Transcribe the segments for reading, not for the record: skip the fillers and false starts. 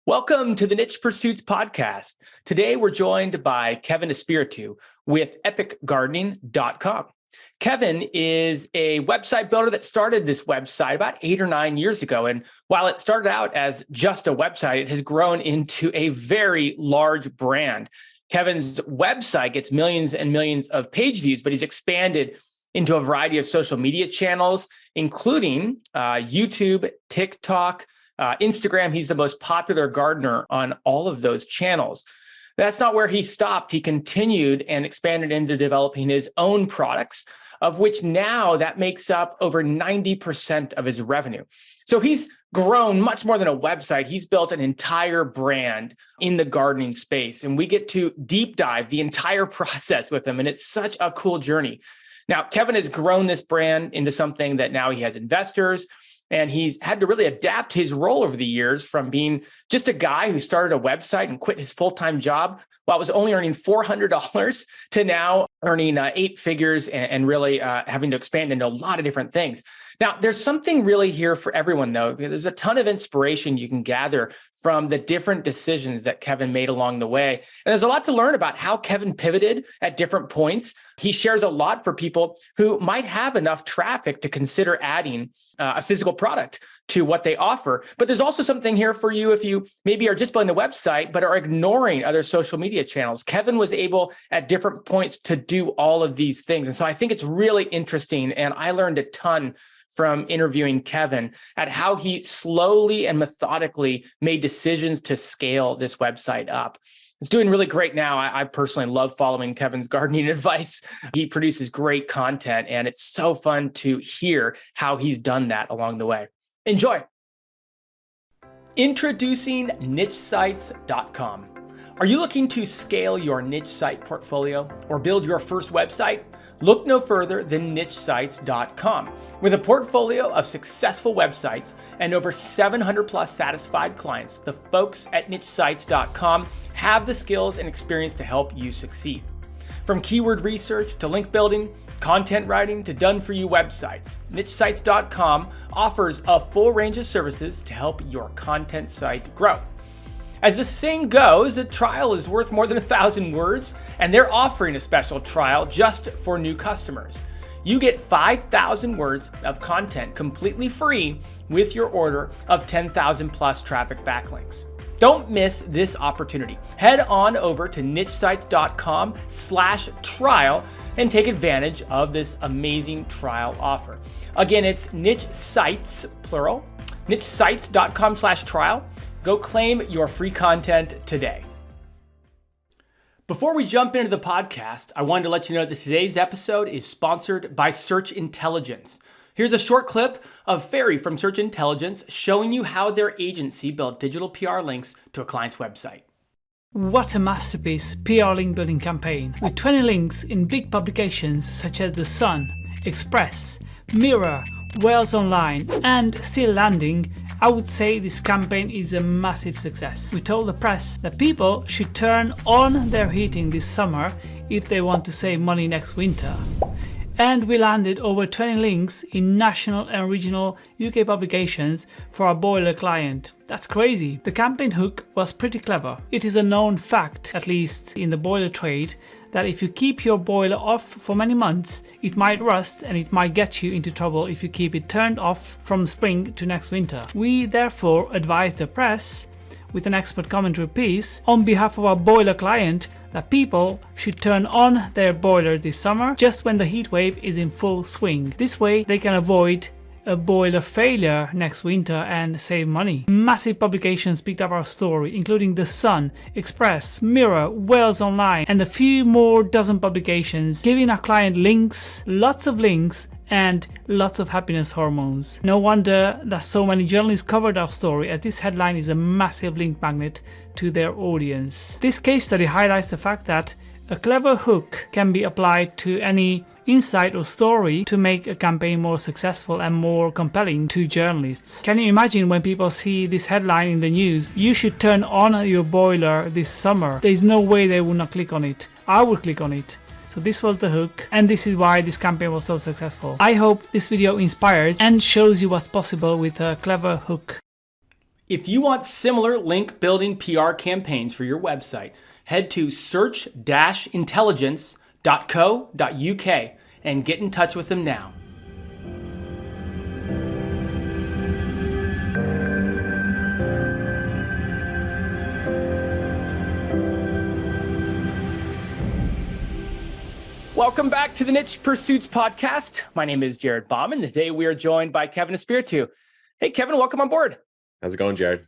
Welcome to the Niche Pursuits podcast. Today, we're joined by Kevin Espiritu with epicgardening.com. Kevin is a website builder that started this website about 8 or 9 years ago. And while it started out as just a website, it has grown into a very large brand. Kevin's website gets millions and millions of page views, but he's expanded into a variety of social media channels, including YouTube, TikTok, Instagram. He's the most popular gardener on all of those channels. That's not where he stopped. He continued and expanded into developing his own products, of which now that makes up over 90% of his revenue. So he's grown much more than a website. He's built an entire brand in the gardening space, and we get to deep dive the entire process with him. And it's such a cool journey. Now, Kevin has grown this brand into something that now he has investors. And he's had to really adapt his role over the years from being just a guy who started a website and quit his full-time job while was only earning $400 to now earning 8 figures and really having to expand into a lot of different things. Now, there's something really here for everyone, though. There's a ton of inspiration you can gather from the different decisions that Kevin made along the way. And there's a lot to learn about how Kevin pivoted at different points. He shares a lot for people who might have enough traffic to consider adding a physical product to what they offer. But there's also something here for you if you maybe are just building a website, but are ignoring other social media channels. Kevin was able at different points to do all of these things. And so I think it's really interesting. And I learned a ton from interviewing Kevin at how he slowly and methodically made decisions to scale this website up. It's doing really great now. I personally love following Kevin's gardening advice. He produces great content, and it's so fun to hear how he's done that along the way. Enjoy. Introducing nichesites.com. Are you looking to scale your niche site portfolio or build your first website? Look no further than nichesites.com. With a portfolio of successful websites and over 700 plus satisfied clients, the folks at nichesites.com have the skills and experience to help you succeed. From keyword research to link building, content writing to done-for-you websites, nichesites.com offers a full range of services to help your content site grow. As the saying goes, a trial is worth more than 1,000 words, and they're offering a special trial just for new customers. You get 5,000 words of content completely free with your order of 10,000 plus traffic backlinks. Don't miss this opportunity. Head on over to nichesites.com/trial and take advantage of this amazing trial offer. Again, it's niche sites, plural, nichesites.com/trial. Go claim your free content today. Before we jump into the podcast, I wanted to let you know that today's episode is sponsored by Search Intelligence. Here's a short clip of Ferry from Search Intelligence showing you how their agency built digital PR links to a client's website. What a masterpiece PR link building campaign. With 20 links in big publications such as The Sun, Express, Mirror, Wales Online, and still landing, I would say this campaign is a massive success. We told the press that people should turn on their heating this summer if they want to save money next winter. And we landed over 20 links in national and regional UK publications for our boiler client. That's crazy. The campaign hook was pretty clever. It is a known fact, at least in the boiler trade, that if you keep your boiler off for many months, it might rust and it might get you into trouble if you keep it turned off from spring to next winter. We therefore advise the press, with an expert commentary piece, on behalf of our boiler client, that people should turn on their boilers this summer just when the heat wave is in full swing. This way they can avoid a boiler failure next winter and save money. Massive publications picked up our story, including The Sun, Express, Mirror, Wales Online, and a few more dozen publications, giving our client links, lots of links, and lots of happiness hormones. No wonder that so many journalists covered our story, as this headline is a massive link magnet to their audience. This case study highlights the fact that a clever hook can be applied to any insight or story to make a campaign more successful and more compelling to journalists. Can you imagine when people see this headline in the news, "You should turn on your boiler this summer"? There's no way they would not click on it. I would click on it. So this was the hook, and this is why this campaign was so successful. I hope this video inspires and shows you what's possible with a clever hook. If you want similar link building PR campaigns for your website, head to search-intelligence.co.uk and get in touch with them now. Welcome back to the Niche Pursuits podcast. My name is Jared Baum, and today we are joined by Kevin Espiritu. Hey, Kevin, welcome on board. How's it going, Jared?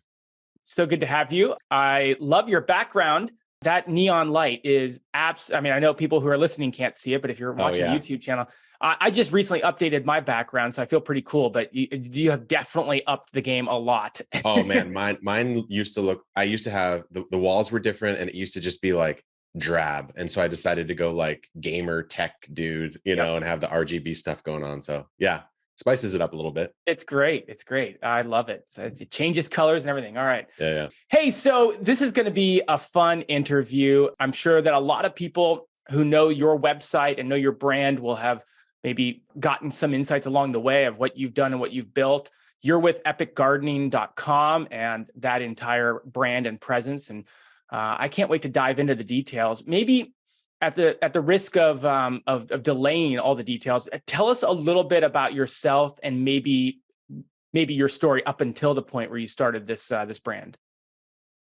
So good to have you. I love your background. That neon light is I know people who are listening can't see it, but if you're watching the YouTube channel, I just recently updated my background, so I feel pretty cool, but you have definitely upped the game a lot. Oh man, mine used to look, I used to have, the walls were different and it used to just be like drab. And so I decided to go like gamer tech dude, and have the RGB stuff going on. So yeah, spices it up a little bit. It's great. It's great. I love it. So it changes colors and everything. All right. Yeah. Hey, so this is going to be a fun interview. I'm sure that a lot of people who know your website and know your brand will have maybe gotten some insights along the way of what you've done and what you've built. You're with epicgardening.com and that entire brand and presence. And I can't wait to dive into the details. Maybe at the risk of delaying all the details, tell us a little bit about yourself and maybe your story up until the point where you started this brand.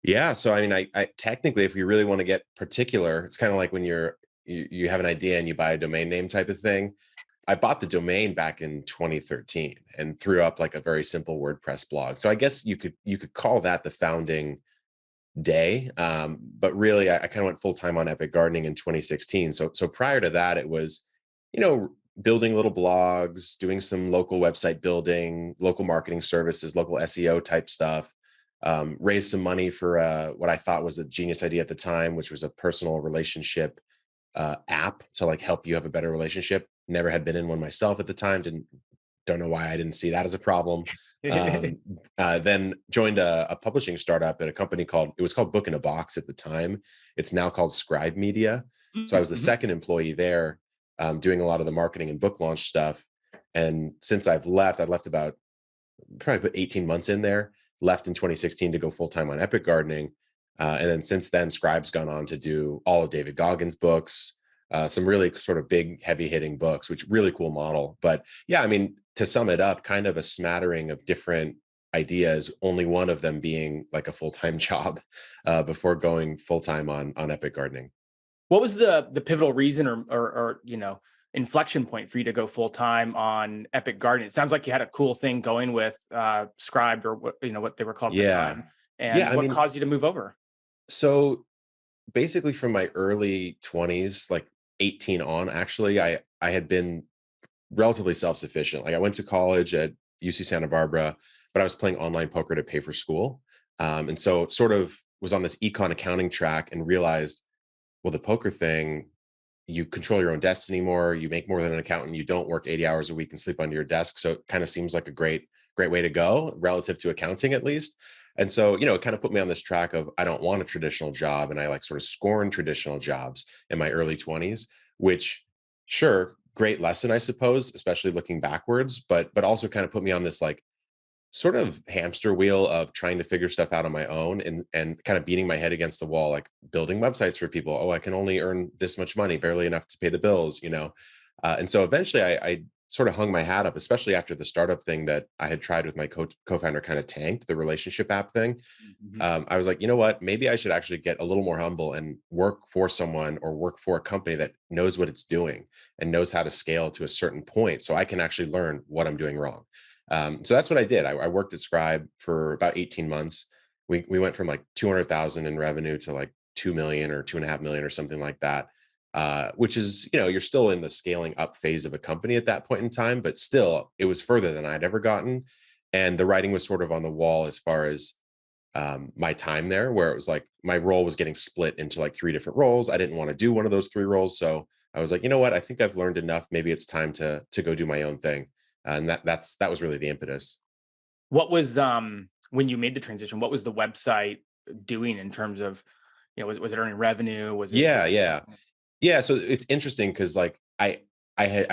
Yeah. So, I mean, I technically, if we really want to get particular, it's kind of like when you have an idea and you buy a domain name type of thing. I bought the domain back in 2013 and threw up like a very simple WordPress blog. So I guess you could call that the founding day. But really I kind of went full time on Epic Gardening in 2016. So prior to that, it was, building little blogs, doing some local website building, local marketing services, local SEO type stuff, raised some money for what I thought was a genius idea at the time, which was a personal relationship app to like help you have a better relationship. Never had been in one myself at the time. Don't know why I didn't see that as a problem. Then joined a publishing startup at a company called Book in a Box at the time. It's now called Scribe Media. So I was the second employee there, doing a lot of the marketing and book launch stuff. And since I've left about probably put 18 months in there, left in 2016 to go full time on Epic Gardening. And then since then, Scribe's gone on to do all of David Goggins' books, some really sort of big, heavy hitting books, which really cool model. But yeah, I mean, to sum it up, kind of a smattering of different ideas, only one of them being like a full-time job before going full-time on Epic Gardening. What was the pivotal reason or inflection point for you to go full-time on Epic Gardening? It sounds like you had a cool thing going with Scribed, or what they were called at the time. And what caused you to move over? So basically from my early 20s, like 18 on, actually, I had been relatively self-sufficient. Like I went to college at UC Santa Barbara, but I was playing online poker to pay for school. And so sort of was on this econ accounting track and realized, well, the poker thing, you control your own destiny more, you make more than an accountant, you don't work 80 hours a week and sleep under your desk. So it kind of seems like a great way to go relative to accounting, at least. And so, it kind of put me on this track of, I don't want a traditional job. And I like sort of scorned traditional jobs in my early 20s, which sure, great lesson, I suppose, especially looking backwards, but also kind of put me on this like sort of hamster wheel of trying to figure stuff out on my own and kind of beating my head against the wall, like building websites for people. Oh, I can only earn this much money, barely enough to pay the bills, And so eventually I sort of hung my hat up, especially after the startup thing that I had tried with my co-founder kind of tanked, the relationship app thing. I was like, you know what, maybe I should actually get a little more humble and work for someone or work for a company that knows what it's doing and knows how to scale to a certain point so I can actually learn what I'm doing wrong. So that's what I did. I worked at Scribe for about 18 months. We went from like 200,000 in revenue to like 2 million or 2.5 million or something like that. Which is, you're still in the scaling up phase of a company at that point in time, but still it was further than I'd ever gotten. And the writing was sort of on the wall as far as my time there, where it was like my role was getting split into like 3 different roles. I didn't want to do one of those 3 roles. So I was like, you know what, I think I've learned enough. Maybe it's time to go do my own thing. And that was really the impetus. What was, when you made the transition, what was the website doing in terms of, was it earning revenue? Was it? Yeah. So it's interesting because like I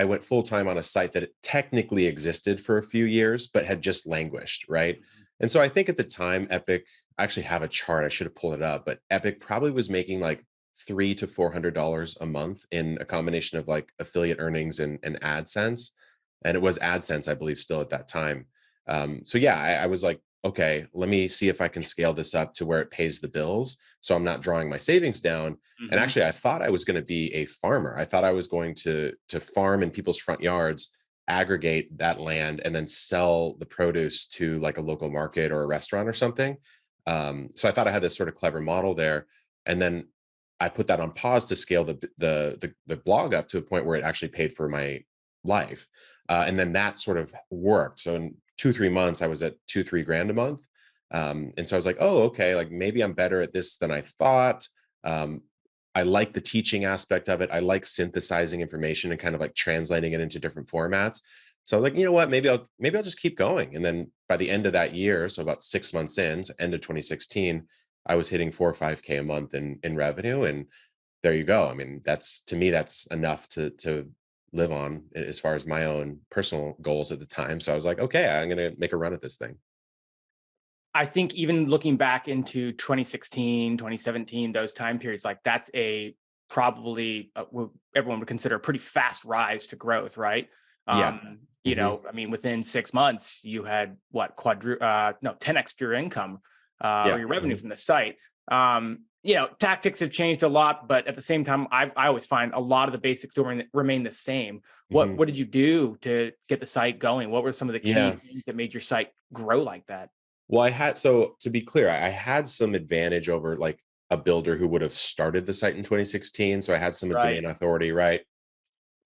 went full time on a site that technically existed for a few years, but had just languished. Right. And so I think at the time, Epic, I actually have a chart. I should have pulled it up, but Epic probably was making like $300 to $400 a month in a combination of like affiliate earnings and AdSense. And it was AdSense, I believe, still at that time. So yeah, I was like, okay, let me see if I can scale this up to where it pays the bills. So I'm not drawing my savings down. And Mhm. actually, I thought I was going to be a farmer. I thought I was going to farm in people's front yards, aggregate that land, and then sell the produce to like a local market or a restaurant or something. So I thought I had this sort of clever model there. And then I put that on pause to scale the blog up to a point where it actually paid for my life. And then that sort of worked. So in 2 3 months, I was at 2 3 grand a month. And so I was like, oh, okay, like maybe I'm better at this than I thought. Um, I like the teaching aspect of it. I like synthesizing information and kind of like translating it into different formats. So I was like, you know what, maybe I'll just keep going. And then by the end of that year, so about 6 months in, so end of 2016, I was hitting 4 or 5K a month in revenue. And there you go. I mean, that's, to me, that's enough to live on as far as my own personal goals at the time. So I was like, okay, I'm going to make a run at this thing. I think even looking back into 2016, 2017, those time periods, like that's a probably everyone would consider a pretty fast rise to growth, right? Yeah. Hmm. I mean, within 6 months, you had what 10x your income or Yeah. your revenue Mhm. from the site. Tactics have changed a lot, but at the same time, I always find a lot of the basics do remain the same. What Mhm. what did you do to get the site going? What were some of the key Yeah. things that made your site grow like that? Well, so to be clear, I had some advantage over like a builder who would have started the site in 2016. So I had some Right. domain authority, right?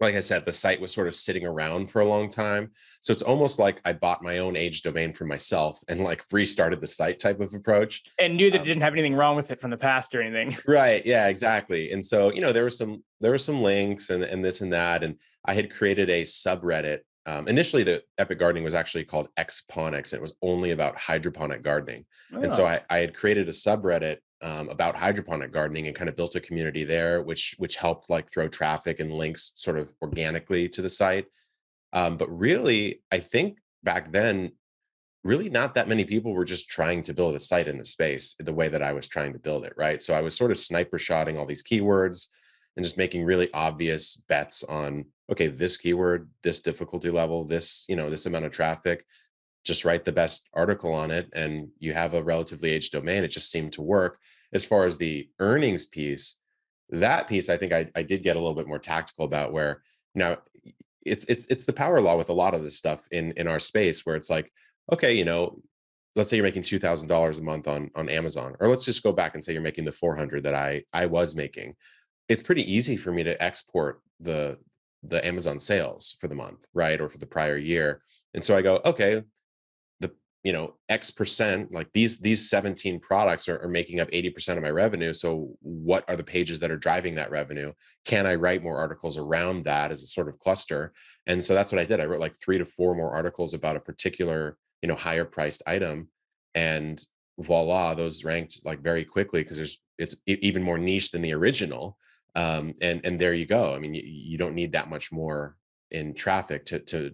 Like I said, the site was sort of sitting around for a long time. So it's almost like I bought my own age domain for myself and like restarted the site type of approach. And knew that it Um, didn't have anything wrong with it from the past or anything. Right. Yeah, exactly. And so, there were some links and this and that. And I had created a subreddit. Initially, the Epic Gardening was actually called Xponics, and it was only about hydroponic gardening. And so Oh, I had created a subreddit about hydroponic gardening and kind of built a community there, which helped like throw traffic and links sort of organically to the site. But really, I think back then, really not that many people were just trying to build a site in the space the way that I was trying to build it, right? So I was sort of sniper shotting all these keywords and just making really obvious bets on, okay, this keyword, this difficulty level, this amount of traffic, just write the best article on it and you have a relatively aged domain. It just seemed to work. As far as the earnings piece, that piece I think I did get a little bit more tactical about, where now it's the power law with a lot of this stuff in our space, where it's like, okay, let's say you're making $2,000 a month on Amazon, or let's just go back and say you're making the 400 that I was making. It's pretty easy for me to export the Amazon sales for the month, right? Or for the prior year. And so I go, okay, the X percent, like these 17 products are making up 80% of my revenue. So what are the pages that are driving that revenue? Can I write more articles around that as a sort of cluster? And so that's what I did. I wrote like 3 to 4 more articles about a particular higher priced item, and voila, those ranked like very quickly because it's even more niche than the original. And there you go. I mean, you don't need that much more in traffic to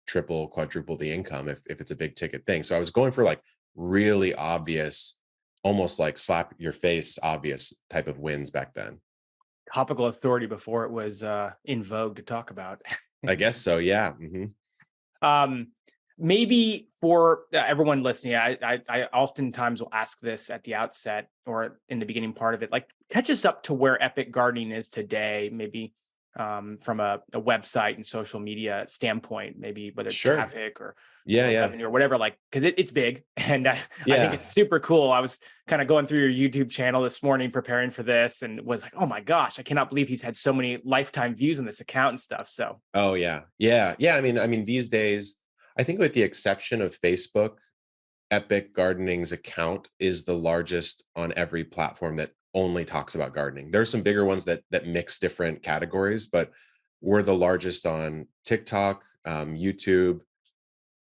triple, quadruple the income if it's a big ticket thing. So I was going for like really obvious, almost like slap your face obvious type of wins back then. topical authority before it was in vogue to talk about. I guess so. Yeah. Hmm. um, Maybe for everyone listening, I oftentimes will ask this at the outset or in the beginning part of it, like catch us up to where Epic Gardening is today, maybe from a website and social media standpoint, maybe whether it's Sure. traffic Yeah. or Yeah. revenue or whatever, like, because it's big. And I think Yeah. it's super cool. I was kind of going through your YouTube channel this morning, preparing for this, and was like, oh my gosh, I cannot believe he's had so many lifetime views on this account and stuff. So Oh yeah. Yeah. Yeah. I mean, these days, I think with the exception of Facebook, Epic Gardening's account is the largest on every platform that only talks about gardening. There's some bigger ones that mix different categories, but we're the largest on TikTok, YouTube,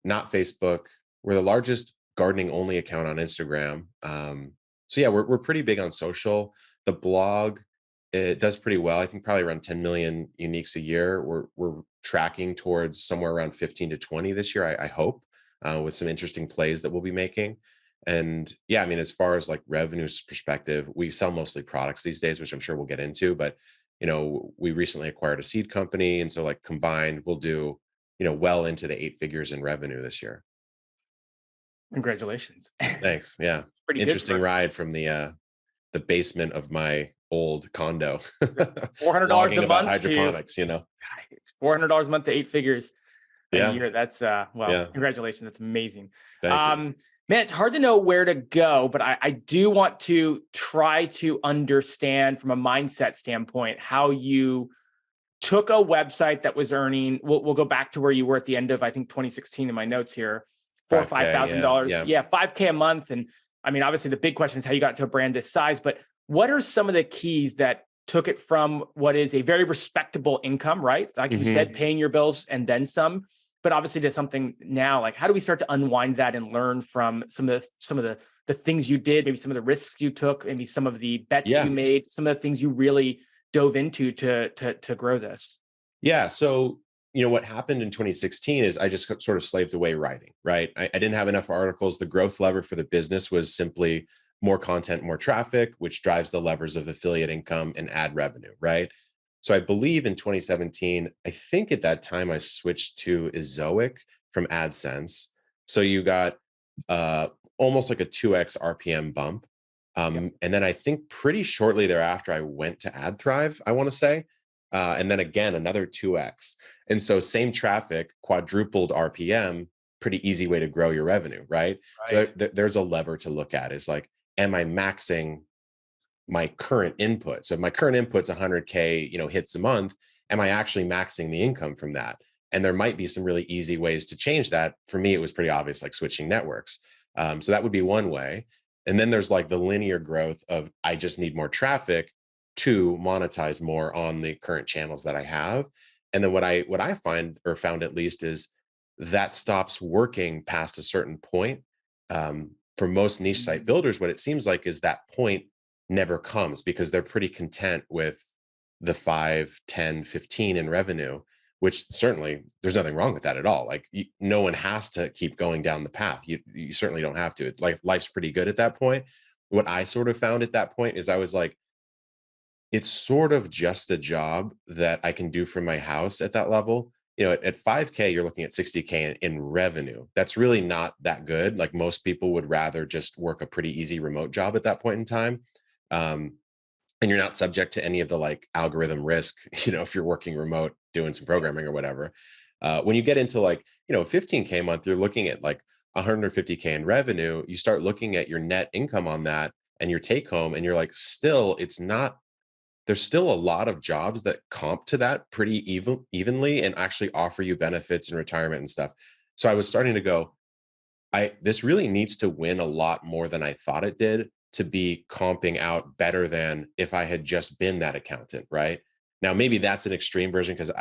not Facebook. We're the largest gardening only account on Instagram. So yeah, we're pretty big on social. The blog, it does pretty well. I think probably around 10 million uniques a year. We're tracking towards somewhere around 15 to 20 this year. I hope. with some interesting plays that we'll be making. And yeah, I mean, as far as like revenue perspective, we sell mostly products these days, which I'm sure we'll get into, but we recently acquired a seed company. And so like combined, we'll do, well into the 8 figures in revenue this year. Congratulations. Thanks. Yeah. It's pretty good Interesting ride from the basement of my old condo. $400 a Blogging about month hydroponics, $400 a month to 8 figures a Yeah. year. That's well, Yeah. congratulations. That's amazing. Thank you. Man, it's hard to know where to go, but I do want to try to understand from a mindset standpoint how you took a website that was earning, we'll go back to where you were at the end of, I think, 2016 in my notes here, $4,000 or 5K, $5,000. yeah. Yeah, $5K a month. And I mean, obviously the big question is how you got to a brand this size, but what are some of the keys that took it from what is a very respectable income, right? Like you said, paying your bills and then some, but obviously to something now, like how do we start to unwind that and learn from some of the things you did, maybe some of the risks you took, maybe some of the bets you made, some of the things you really dove into to grow this? Yeah. So, what happened in 2016 is I just sort of slaved away writing, right? I didn't have enough articles. The growth lever for the business was simply more content, more traffic, which drives the levers of affiliate income and ad revenue, right? So I believe in 2017, I think at that time I switched to Ezoic from AdSense. So you got almost like a 2x RPM bump. And then I think pretty shortly thereafter, I went to AdThrive, I want to say. And then again, another 2x. And so same traffic, quadrupled RPM, pretty easy way to grow your revenue, right? So there's a lever to look at is like, am I maxing my current input? So if my current input's 100K, hits a month, am I actually maxing the income from that? And there might be some really easy ways to change that. For me, it was pretty obvious, like switching networks. So that would be one way. And then there's like the linear growth of I just need more traffic to monetize more on the current channels that I have. And then what I find or found at least is that stops working past a certain point. For most niche site builders, what it seems like is that point never comes because they're pretty content with the 5, 10, 15 in revenue, which certainly there's nothing wrong with that at all. Like no one has to keep going down the path. You certainly don't have to. Life's pretty good at that point. What I sort of found at that point is I was like, it's sort of just a job that I can do from my house at that level. At 5K, you're looking at 60K in revenue. That's really not that good. Like most people would rather just work a pretty easy remote job at that point in time. And you're not subject to any of the like algorithm risk, if you're working remote, doing some programming or whatever. When you get into like, 15K a month, you're looking at like 150K in revenue. You start looking at your net income on that and your take home, and you're like, there's still a lot of jobs that comp to that pretty evenly and actually offer you benefits and retirement and stuff. So I was starting to go, this really needs to win a lot more than I thought it did to be comping out better than if I had just been that accountant, right? Now, maybe that's an extreme version because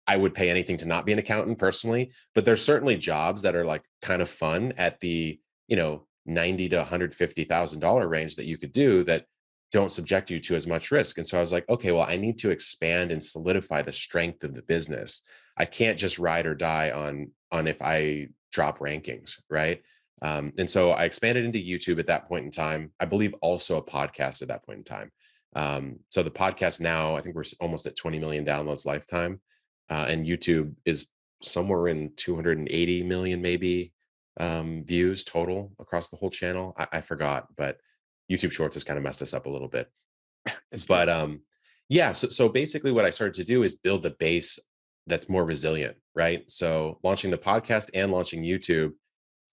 I would pay anything to not be an accountant personally, but there's certainly jobs that are like kind of fun at the, $90,000 to $150,000 range that you could do that don't subject you to as much risk. And so I was like, okay, well, I need to expand and solidify the strength of the business. I can't just ride or die on if I drop rankings, right? And so I expanded into YouTube at that point in time. I believe also a podcast at that point in time. So the podcast now, I think we're almost at 20 million downloads lifetime. And YouTube is somewhere in 280 million, maybe views total across the whole channel. I forgot, but YouTube Shorts has kind of messed us up a little bit. But yeah, so basically what I started to do is build a base that's more resilient, right? So launching the podcast and launching YouTube,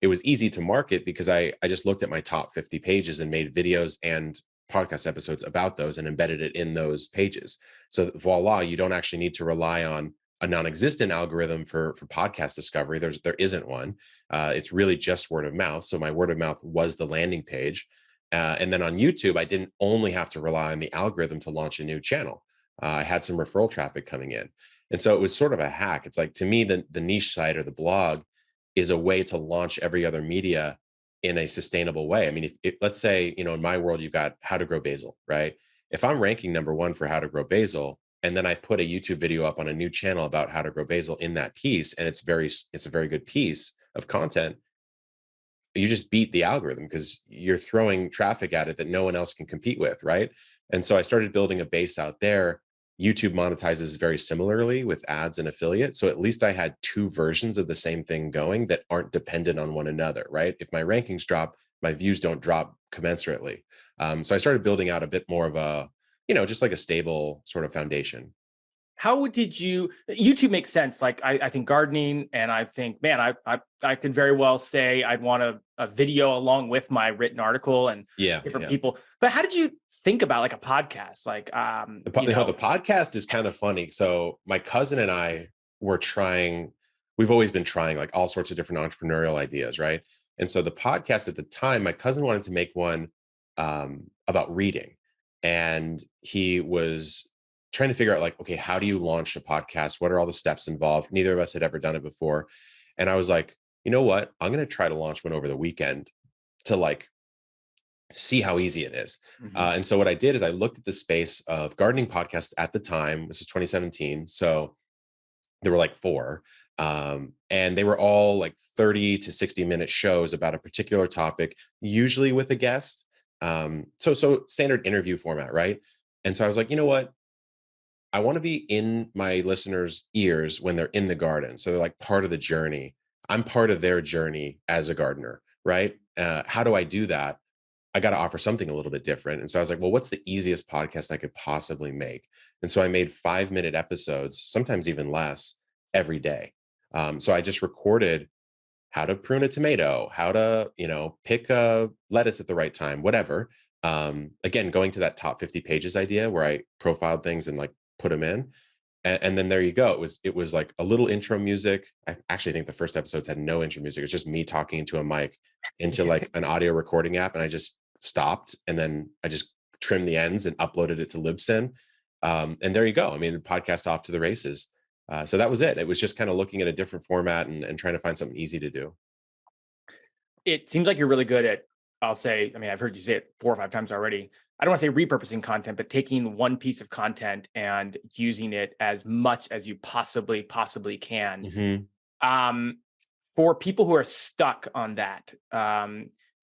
it was easy to market because I just looked at my top 50 pages and made videos and podcast episodes about those and embedded it in those pages. So voila, you don't actually need to rely on a non-existent algorithm for podcast discovery. There isn't one. It's really just word of mouth. So my word of mouth was the landing page. And then on YouTube, I didn't only have to rely on the algorithm to launch a new channel. I had some referral traffic coming in. And so it was sort of a hack. It's like, to me, the niche site or the blog is a way to launch every other media in a sustainable way. I mean, if let's say, in my world, you've got how to grow basil, right? If I'm ranking number 1 for how to grow basil, and then I put a YouTube video up on a new channel about how to grow basil in that piece, and it's a very good piece of content, you just beat the algorithm because you're throwing traffic at it that no one else can compete with, right? And so I started building a base out there. YouTube monetizes very similarly with ads and affiliate. So at least I had two versions of the same thing going that aren't dependent on one another, right? If my rankings drop, my views don't drop commensurately. So I started building out a bit more of a, just like a stable sort of foundation. How did YouTube makes sense. Like I think gardening, and I think, man, I could very well say I'd want a video along with my written article and Yeah, different yeah. people. But how did you think about like a podcast? Like, The podcast is kind of funny. So my cousin and I were trying, we've always been trying like all sorts of different entrepreneurial ideas, right? And so the podcast at the time, my cousin wanted to make one about reading. And he was trying to figure out like, okay, how do you launch a podcast? What are all the steps involved? Neither of us had ever done it before. And I was like, you know what? I'm going to try to launch one over the weekend to like see how easy it is. Mhm. And so what I did is I looked at the space of gardening podcasts at the time. This is 2017. So there were like four. And they were all like 30 to 60-minute shows about a particular topic, usually with a guest. So standard interview format, right? And so I was like, you know what? I want to be in my listeners' ears when they're in the garden. So they're like part of the journey. I'm part of their journey as a gardener, right? How do I do that? I got to offer something a little bit different. And so I was like, well, what's the easiest podcast I could possibly make? And so I made 5-minute episodes, sometimes even less, every day. So I just recorded how to prune a tomato, how to, pick a lettuce at the right time, whatever. Again, going to that top 50 pages idea where I profiled things and like put them in. And then there you go. It was like a little intro music. I actually think the first episodes had no intro music. It's just me talking into a mic into like an audio recording app. And I just stopped and then I just trimmed the ends and uploaded it to Libsyn. And there you go. I mean, the podcast off to the races. So that was it. It was just kind of looking at a different format and trying to find something easy to do. It seems like you're really good at, I'll say, I mean, I've heard you say it 4 or 5 times already. I don't want to say repurposing content, but taking one piece of content and using it as much as you possibly can. Mm-hmm. For people who are stuck on that,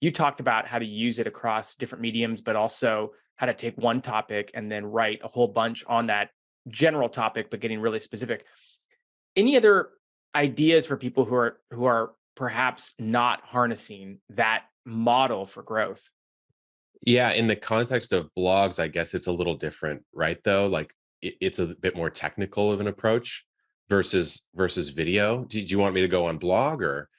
you talked about how to use it across different mediums, but also how to take one topic and then write a whole bunch on that general topic, but getting really specific. Any other ideas for people who are perhaps not harnessing that model for growth? Yeah, in the context of blogs, I guess it's a little different, right? Though, like it's a bit more technical of an approach versus video. Do you want me to go on blog or?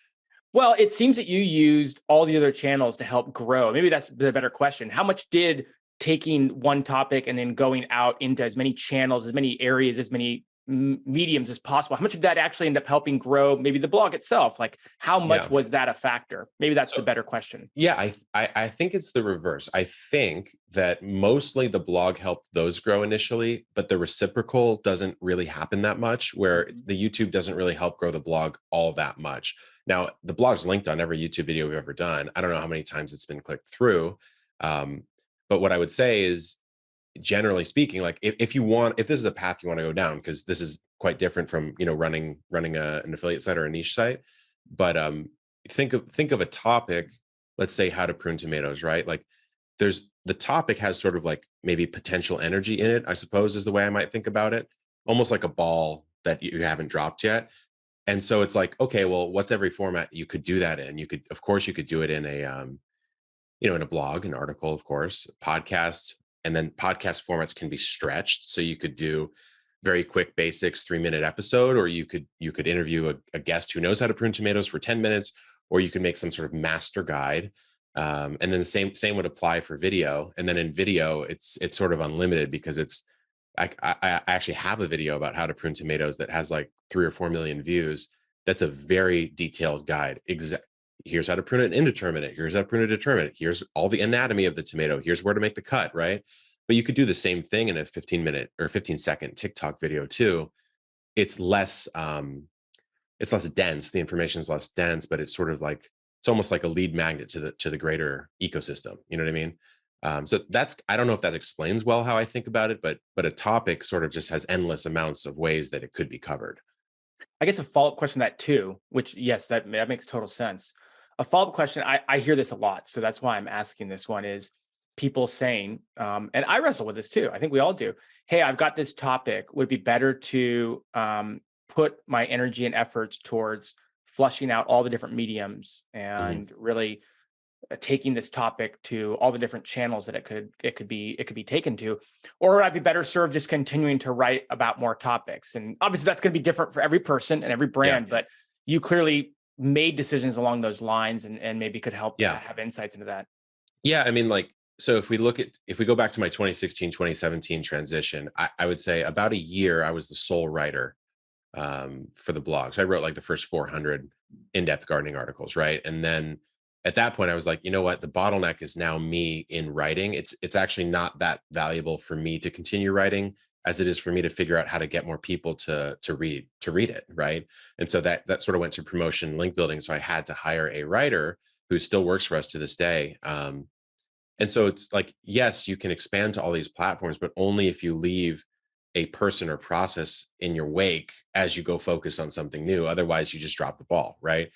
Well, it seems that you used all the other channels to help grow. Maybe that's the better question. How much did taking one topic and then going out into as many channels, as many areas, as many mediums as possible, how much did that actually end up helping grow maybe the blog itself? Like how much Yeah. was that a factor? Maybe that's the better question. Yeah, I think it's the reverse. I think that mostly the blog helped those grow initially, but the reciprocal doesn't really happen that much, where the YouTube doesn't really help grow the blog all that much. Now, the blog's linked on every YouTube video we've ever done. I don't know how many times it's been clicked through. But what I would say is, generally speaking, like if this is a path you want to go down, because this is quite different from running an affiliate site or a niche site, but think of a topic, let's say how to prune tomatoes, right? Like there's the topic has sort of like maybe potential energy in it, I suppose is the way I might think about it, almost like a ball that you haven't dropped yet. And so it's like, okay, well, what's every format you could do that in? Of course you could do it in a in a blog, an article, of course, podcast, and then podcast formats can be stretched. So you could do very quick basics, 3-minute episode, or you could interview a guest who knows how to prune tomatoes for 10 minutes, or you could make some sort of master guide. And then the same would apply for video. And then in video, it's sort of unlimited because I actually have a video about how to prune tomatoes that has like 3 or 4 million views. That's a very detailed guide. Here's how to prune an indeterminate. Here's how to prune a determinate. Here's all the anatomy of the tomato. Here's where to make the cut, right? But you could do the same thing in a 15-minute or 15-second TikTok video too. It's less dense. The information is less dense, but it's sort of like, it's almost like a lead magnet to the greater ecosystem. You know what I mean? So I don't know if that explains well how I think about it, but a topic sort of just has endless amounts of ways that it could be covered. I guess a follow-up question to that too, which yes, that makes total sense. A follow-up question, I hear this a lot, so that's why I'm asking this one is people saying, and I wrestle with this too. I think we all do. Hey, I've got this topic. Would it be better to put my energy and efforts towards flushing out all the different mediums Mhm. and really taking this topic to all the different channels that it could be taken to, or I'd be better served just continuing to write about more topics. And obviously that's going to be different for every person and every Yeah. brand, but you clearly made decisions along those lines and maybe could help Yeah. have insights into that. Yeah. I mean, like, so if we go back to my 2016, 2017 transition, I would say about a year, I was the sole writer for the blog. So I wrote like the first 400 in-depth gardening articles, right? And then at that point, I was like, you know what? The bottleneck is now me in writing. It's actually not that valuable for me to continue writing as it is for me to figure out how to get more people to read it, right? And so that sort of went to promotion, link building. So I had to hire a writer who still works for us to this day. And so it's like, yes, you can expand to all these platforms, but only if you leave a person or process in your wake as you go focus on something new. Otherwise, you just drop the ball, right?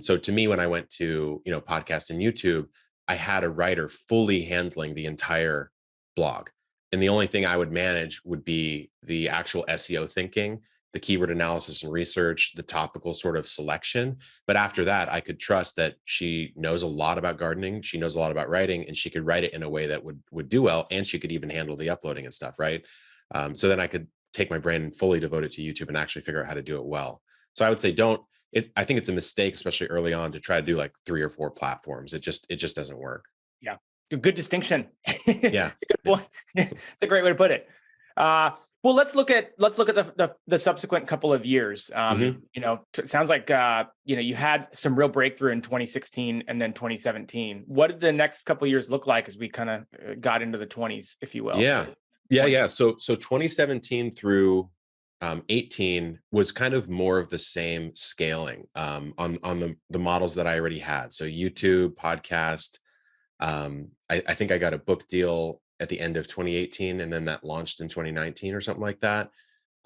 So to me, when I went to, podcast and YouTube, I had a writer fully handling the entire blog. And the only thing I would manage would be the actual SEO thinking, the keyword analysis and research, the topical sort of selection. But after that, I could trust that she knows a lot about gardening, she knows a lot about writing, and she could write it in a way that would do well, and she could even handle the uploading and stuff, right? So then I could take my brain and fully devote it to YouTube and actually figure out how to do it well. So I would say don't. I think it's a mistake, especially early on, to try to do like 3 or 4 platforms. It just doesn't work. Yeah. Good distinction. Yeah. Good point. It's a great way to put it. Well, let's look at the subsequent couple of years. Mhm. It sounds like you had some real breakthrough in 2016 and then 2017. What did the next couple of years look like as we kind of got into the 20s, if you will? Yeah. Yeah, 20. yeah. So 2017 through 18 was kind of more of the same scaling on the models that I already had. So YouTube, podcast. I think I got a book deal at the end of 2018, and then that launched in 2019 or something like that.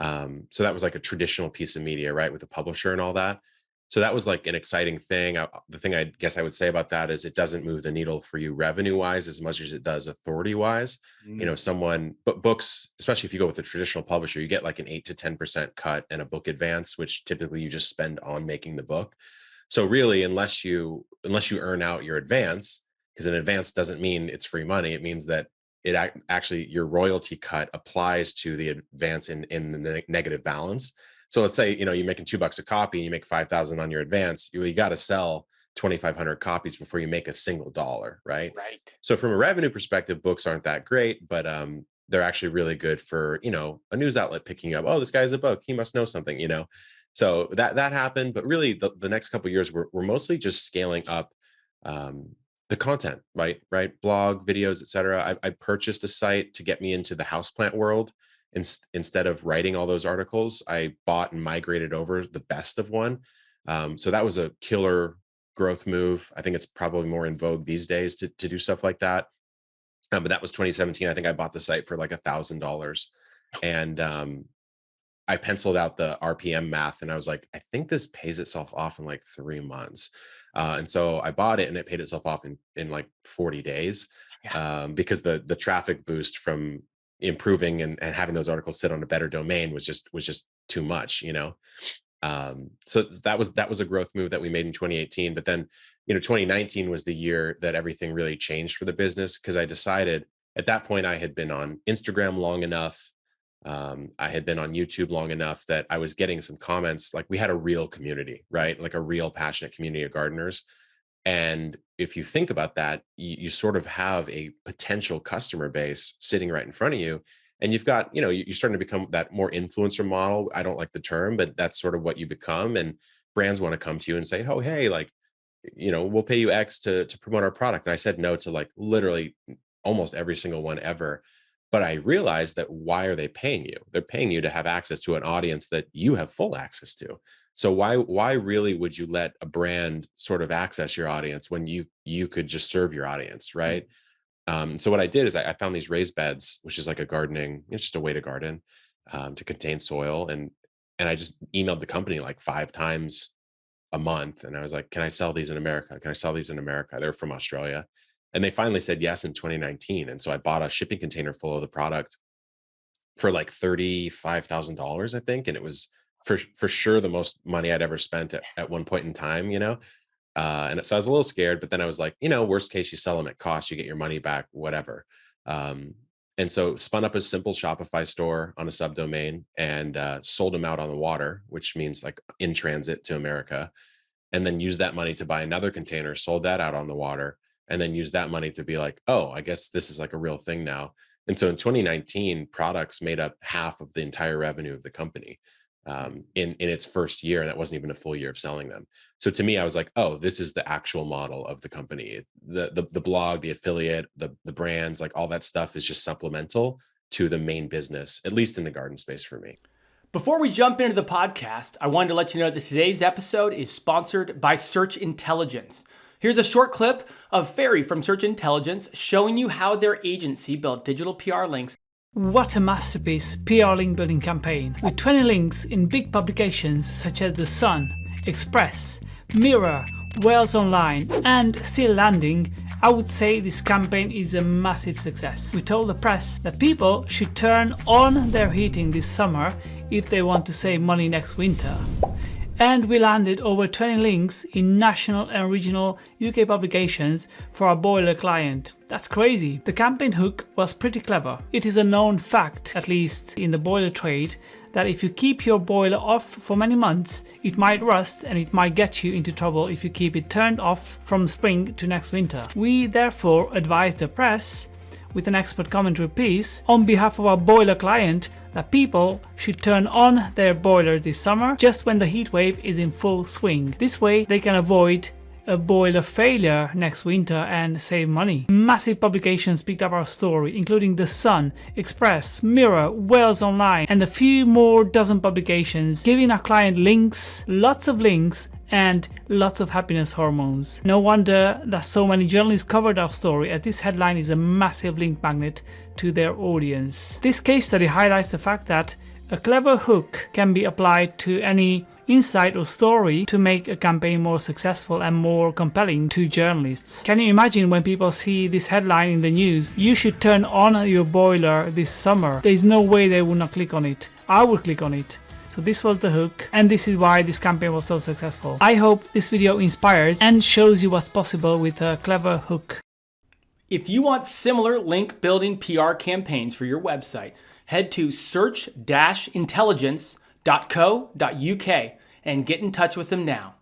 So that was like a traditional piece of media, right, with a publisher and all that. So that was like an exciting thing. The thing I guess I would say about that is it doesn't move the needle for you revenue wise as much as it does authority wise. Mm, But books, especially if you go with a traditional publisher, you get like an 8 to 10% cut and a book advance, which typically you just spend on making the book. So really, unless you earn out your advance, because an advance doesn't mean it's free money, it means that actually your royalty cut applies to the advance in the negative balance. So let's say you're making $2 a copy and you make 5,000 on your advance. You got to sell 2,500 copies before you make a single dollar, right? right. So from a revenue perspective, books aren't that great, but they're actually really good for a news outlet picking up. Oh, this guy's a book. He must know something. So that happened, but really the next couple of years were mostly just scaling up um, the content, right? Blog, videos, etc. I purchased a site to get me into the houseplant world. Instead of writing all those articles, I bought and migrated over the best of one. So that was a killer growth move. I think it's probably more in vogue these days to do stuff like that. But that was 2017. I think I bought the site for like $1,000, and I penciled out the RPM math, and I was like, I think this pays itself off in like 3 months. And so I bought it, and it paid itself off in like 40 days, Yeah. because the traffic boost from improving and having those articles sit on a better domain was just too much. So that was a growth move that we made in 2018. But then 2019 was the year that everything really changed for the business, because I decided at that point I had been on Instagram long enough. I had been on YouTube long enough that I was getting some comments. Like, we had a real community, right? Like a real passionate community of gardeners. And if you think about that, you sort of have a potential customer base sitting right in front of you. And you've got, you're starting to become that more influencer model. I don't like the term, but that's sort of what you become. And brands want to come to you and say, oh, hey, like, we'll pay you X to promote our product. And I said no to like literally almost every single one ever. But I realized that, why are they paying you? They're paying you to have access to an audience that you have full access to. So why really would you let a brand sort of access your audience when you could just serve your audience, right? So what I did is I found these raised beds, which is like a gardening, it's just a way to garden, to contain soil. And and I just emailed the company like 5 times a month. And I was like, can I sell these in America? Can I sell these in America? They're from Australia. And they finally said yes in 2019. And so I bought a shipping container full of the product for like $35,000, I think. And it was for sure the most money I'd ever spent at one point in time, and so I was a little scared, but then I was like, worst case, you sell them at cost, you get your money back, whatever. Um, and so spun up a simple Shopify store on a subdomain and sold them out on the water, which means like in transit to America, and then used that money to buy another container, sold that out on the water, and then used that money to be like, oh, I guess this is like a real thing now. And so in 2019, products made up half of the entire revenue of the company in its first year, and that wasn't even a full year of selling them. So to me, I was like, oh, this is the actual model of the company. The blog, the affiliate, the brands, like all that stuff is just supplemental to the main business, at least in the garden space for me. Before we jump into the podcast, I wanted to let you know that today's episode is sponsored by Search Intelligence. Here's a short clip of Ferry from Search Intelligence showing you how their agency built digital PR links. What a masterpiece PR link building campaign. With 20 links in big publications such as The Sun, Express, Mirror, Wales Online, and still landing, I would say this campaign is a massive success. We told the press that people should turn on their heating this summer if they want to save money next winter. And we landed over 20 links in national and regional UK publications for our boiler client. That's crazy. The campaign hook was pretty clever. It is a known fact, at least in the boiler trade, that if you keep your boiler off for many months, it might rust and it might get you into trouble if you keep it turned off from spring to next winter. We therefore advise the press, with an expert commentary piece, on behalf of our boiler client, that people should turn on their boilers this summer just when the heat wave is in full swing. This way they can avoid a boiler failure next winter and save money. Massive publications picked up our story, including The Sun, Express, Mirror, Wales Online, and a few more dozen publications, giving our client links, lots of links, and lots of happiness hormones. No wonder that so many journalists covered our story, as this headline is a massive link magnet to their audience. This case study highlights the fact that a clever hook can be applied to any insight or story to make a campaign more successful and more compelling to journalists. Can you imagine when people see this headline in the news, you should turn on your boiler this summer? There's no way they would not click on it. I would click on it. So this was the hook, and this is why this campaign was so successful. I hope this video inspires and shows you what's possible with a clever hook. If you want similar link building PR campaigns for your website, head to search-intelligence.co.uk and get in touch with them now.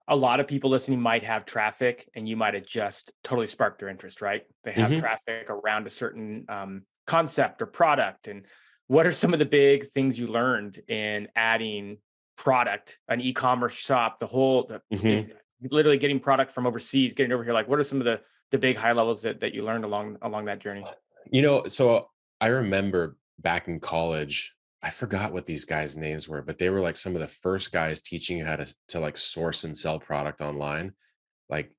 A lot of people listening might have traffic, and you might have just totally sparked their interest, right? They have traffic around a certain concept or product. And what are some of the big things you learned in adding product, an e-commerce shop, literally getting product from overseas, getting over here? Like, what are some of the big high levels that you learned along that journey? So I remember back in college, I forgot what these guys' names were, but they were like some of the first guys teaching you how to like source and sell product online, like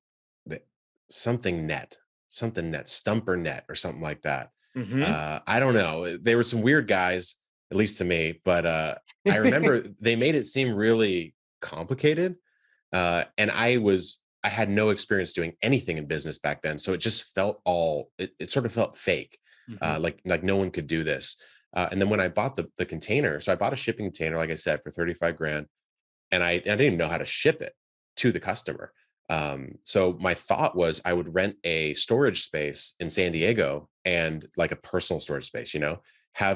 something net, Stumper Net or something like that. I don't know. They were some weird guys, at least to me, but I remember they made it seem really complicated. And I had no experience doing anything in business back then. So it just felt it sort of felt fake. Like no one could do this. And then when I bought the container, so I bought a shipping container, like I said, for 35 grand, and I didn't even know how to ship it to the customer. So my thought was I would rent a storage space in San Diego, and like a personal storage space,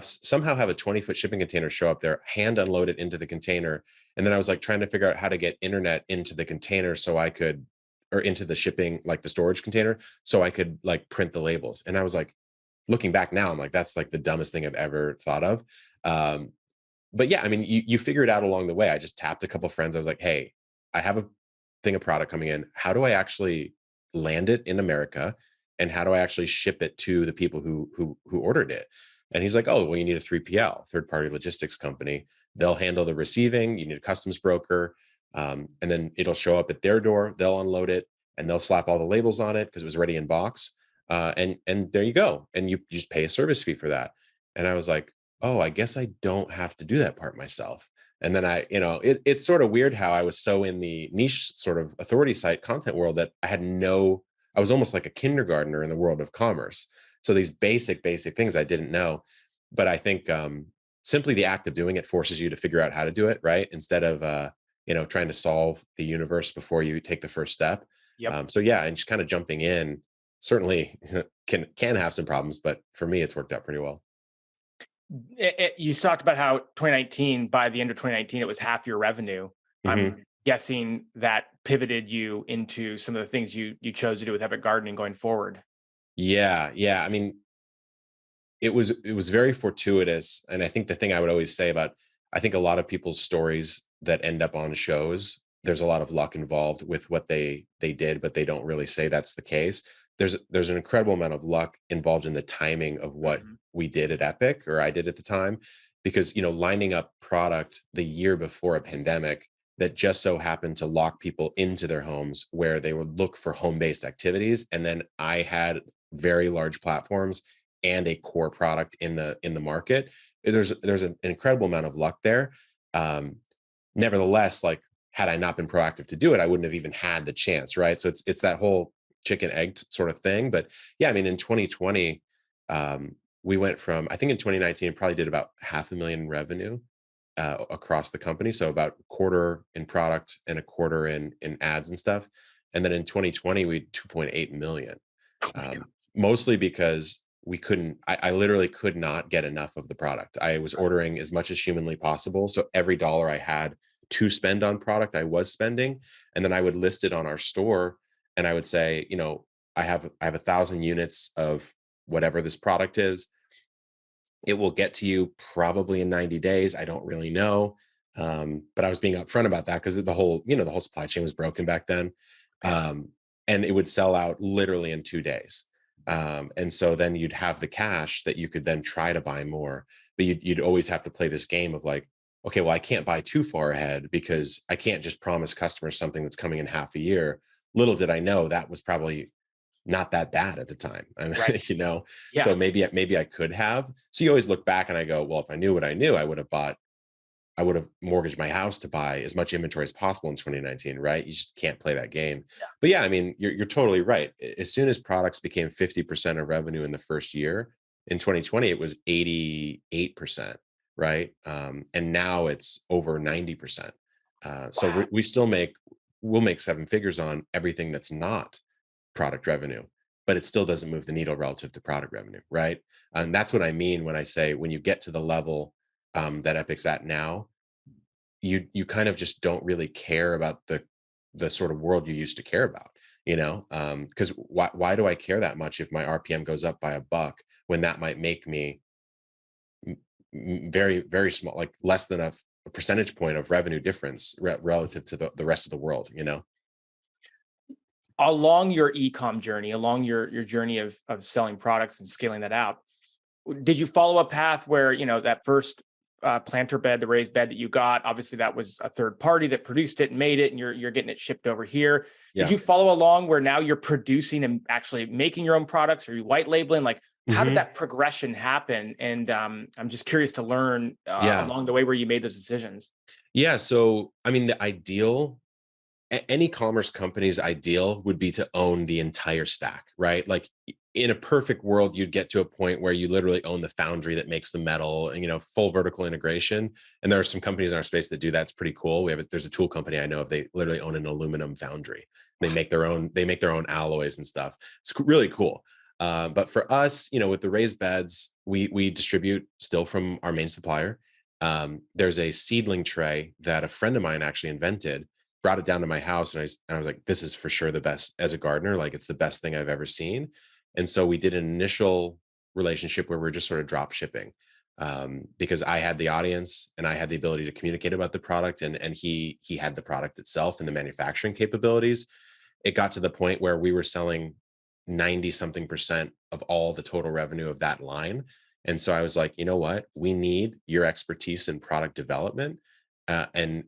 somehow have a 20-foot shipping container show up there, hand unload it into the container. And then I was like trying to figure out how to get internet into the container or into the shipping, like the storage container, so I could like print the labels. And I was like, looking back now, I'm like, that's like the dumbest thing I've ever thought of. But yeah, I mean, you figure it out along the way. I just tapped a couple of friends. I was like, hey, I have a thing of product coming in. How do I actually land it in America? And how do I actually ship it to the people who ordered it? And he's like, oh, well, you need a 3PL, third-party logistics company. They'll handle the receiving. You need a customs broker. And then it'll show up at their door. They'll unload it and they'll slap all the labels on it because it was ready in box. And there you go. And you just pay a service fee for that. And I was like, oh, I guess I don't have to do that part myself. And then it's sort of weird how I was so in the niche sort of authority site content world that I was almost like a kindergartner in the world of commerce. So these basic things I didn't know, but I think simply the act of doing it forces you to figure out how to do it, right? Instead of trying to solve the universe before you take the first step. Yep. So yeah, and just kind of jumping in certainly can have some problems, but for me, it's worked out pretty well. You talked about how 2019, by the end of 2019, it was half your revenue. Mhm. I'm guessing that pivoted you into some of the things you chose to do with Epic Gardening going forward. Yeah, yeah. I mean, it was very fortuitous, and I think the thing I would always say about I think a lot of people's stories that end up on shows, there's a lot of luck involved with what they did, but they don't really say that's the case. There's an incredible amount of luck involved in the timing of what Mhm. we did at Epic, or I did at the time, because lining up product the year before a pandemic that just so happened to lock people into their homes where they would look for home-based activities, and then I had very large platforms and a core product in the market. There's an incredible amount of luck there. Um, Nevertheless, like had I not been proactive to do it, I wouldn't have even had the chance, right? So it's that whole chicken egg sort of thing. But yeah, I mean, in 2020, we went from I think in 2019 probably did about 500,000 revenue across the company, so about a quarter in product and a quarter in ads and stuff. And then in 2020, we had 2.8 million, Oh my God. mostly because I literally could not get enough of the product. I was ordering as much as humanly possible. So every dollar I had to spend on product, I was spending. And then I would list it on our store and I would say, I have 1,000 units of whatever this product is. It will get to you probably in 90 days. I don't really know. But I was being upfront about that because the whole supply chain was broken back then. Yeah. Um, and it would sell out literally in 2 days. And so then you'd have the cash that you could then try to buy more, but you'd always have to play this game of like, okay, well, I can't buy too far ahead because I can't just promise customers something that's coming in half a year. Little did I know that was probably not that bad at the time. I mean, Right. so Yeah. maybe I could have. So you always look back and I go, well, if I knew what I knew, I would have mortgaged my house to buy as much inventory as possible in 2019, right? You just can't play that game. But yeah, I mean, you're totally right. As soon as products became 50% of revenue in the first year, in 2020 it was 88%, right? And now it's over 90%. So Wow. we'll make seven figures on everything that's not product revenue, but it still doesn't move the needle relative to product revenue, right? And that's what I mean when I say when you get to the level that Epic's at now, you kind of just don't really care about the sort of world you used to care about, because why do I care that much if my RPM goes up by $1 when that might make me very very small, like less than a percentage point of revenue difference relative to the rest of the world. Along your e-com journey, along your journey of selling products and scaling that out, did you follow a path where, that first planter bed, the raised bed that you got, obviously that was a third party that produced it and made it, and you're getting it shipped over here. Did Yeah. you follow along where now you're producing and actually making your own products, or you white labeling? Like, how did Hmm. that progression happen? And I'm just curious to learn Yeah. along the way where you made those decisions. Yeah. So I mean, the ideal any commerce company's ideal would be to own the entire stack, right? Like in a perfect world, you'd get to a point where you literally own the foundry that makes the metal and, full vertical integration. And there are some companies in our space that do that's pretty cool. There's a tool company I know of, they literally own an aluminum foundry. They make their own alloys and stuff. It's really cool. But for us, with the raised beds, we distribute still from our main supplier. There's a seedling tray that a friend of mine actually invented, brought it down to my house, and I was like, this is for sure the best as a gardener. Like it's the best thing I've ever seen. And so we did an initial relationship where we're just sort of drop shipping, because I had the audience and I had the ability to communicate about the product, and he had the product itself and the manufacturing capabilities. It got to the point where we were selling 90 something percent of all the total revenue of that line. And so I was like, you know what? We need your expertise in product development. And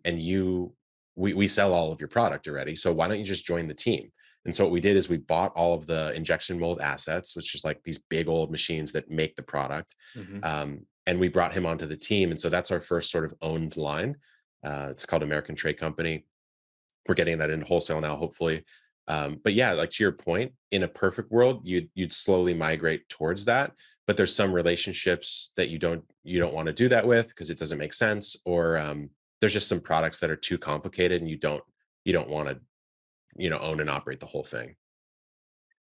we sell all of your product already. So why don't you just join the team? And so what we did is we bought all of the injection mold assets, which is like these big old machines that make the product. Mhm. And we brought him onto the team. And so that's our first sort of owned line. It's called American Trade Company. We're getting that into wholesale now, hopefully. But yeah, like to your point, in a perfect world, you'd slowly migrate towards that. But there's some relationships that you don't want to do that with because it doesn't make sense, or there's just some products that are too complicated and you don't want to own and operate the whole thing.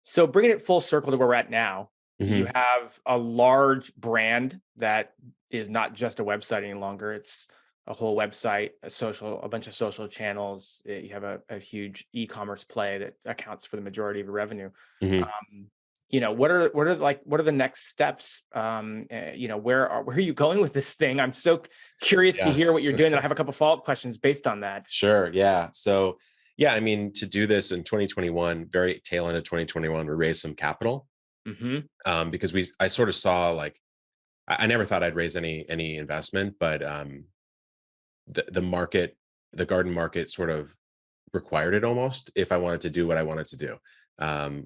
So bringing it full circle to where we're at now, you Mhm. have a large brand that is not just a website any longer. It's a whole website, a bunch of social channels. You have a huge e-commerce play that accounts for the majority of your revenue. Mhm. Um, what are the next steps? Where are you going with this thing? I'm so curious to Yeah. hear what you're doing. And I have a couple follow-up questions based on that. Sure. Yeah. So, yeah, I mean, to do this in 2021, very tail end of 2021, we raised some capital Hmm. because I sort of saw like I never thought I'd raise any investment, but the market, the garden market, sort of required it almost if I wanted to do what I wanted to do,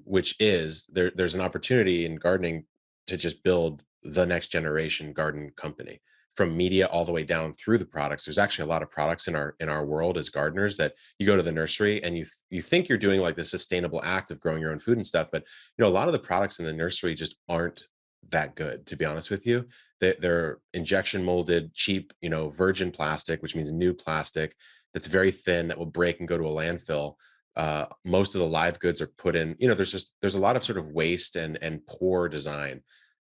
which is there's an opportunity in gardening to just build the next generation garden company from media all the way down through the products. There's actually a lot of products in our world as gardeners that you go to the nursery and you think you're doing like the sustainable act of growing your own food and stuff, but a lot of the products in the nursery just aren't that good, to be honest with you. They're injection molded, cheap, virgin plastic, which means new plastic that's very thin that will break and go to a landfill. Most of the live goods are put in, there's a lot of sort of waste and poor design.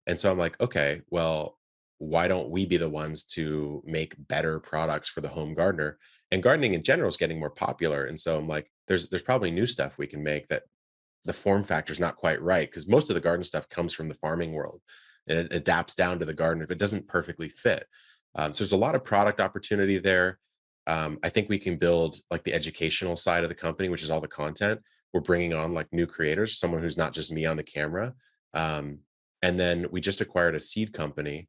And so I'm like, okay, well, why don't we be the ones to make better products for the home gardener? And gardening in general is getting more popular. And so I'm like, there's probably new stuff we can make that the form factor is not quite right, because most of the garden stuff comes from the farming world and it adapts down to the gardener, but doesn't perfectly fit. So there's a lot of product opportunity there. I think we can build like the educational side of the company, which is all the content. We're bringing on like new creators, someone who's not just me on the camera. Um, and then we just acquired a seed company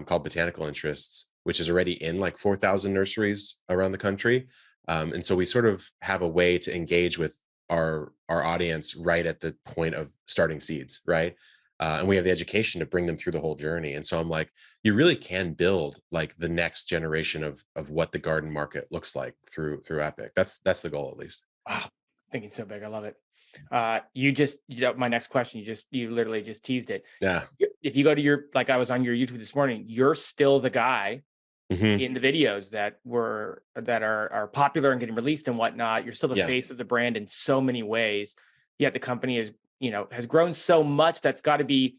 called Botanical Interests, which is already in like 4,000 nurseries around the country. And so we sort of have a way to engage with our audience right at the point of starting seeds, right? And we have the education to bring them through the whole journey. And so I'm like, you really can build like the next generation of what the garden market looks like through Epic. That's the goal, at least. Wow, thinking so big. I love it. My next question, you literally just teased it. Yeah. If you go to like I was on your YouTube this morning, you're still the guy Hmm. in the videos that are popular and getting released and whatnot. You're still the Yeah. face of the brand in so many ways. Yet the company has grown so much that's got to be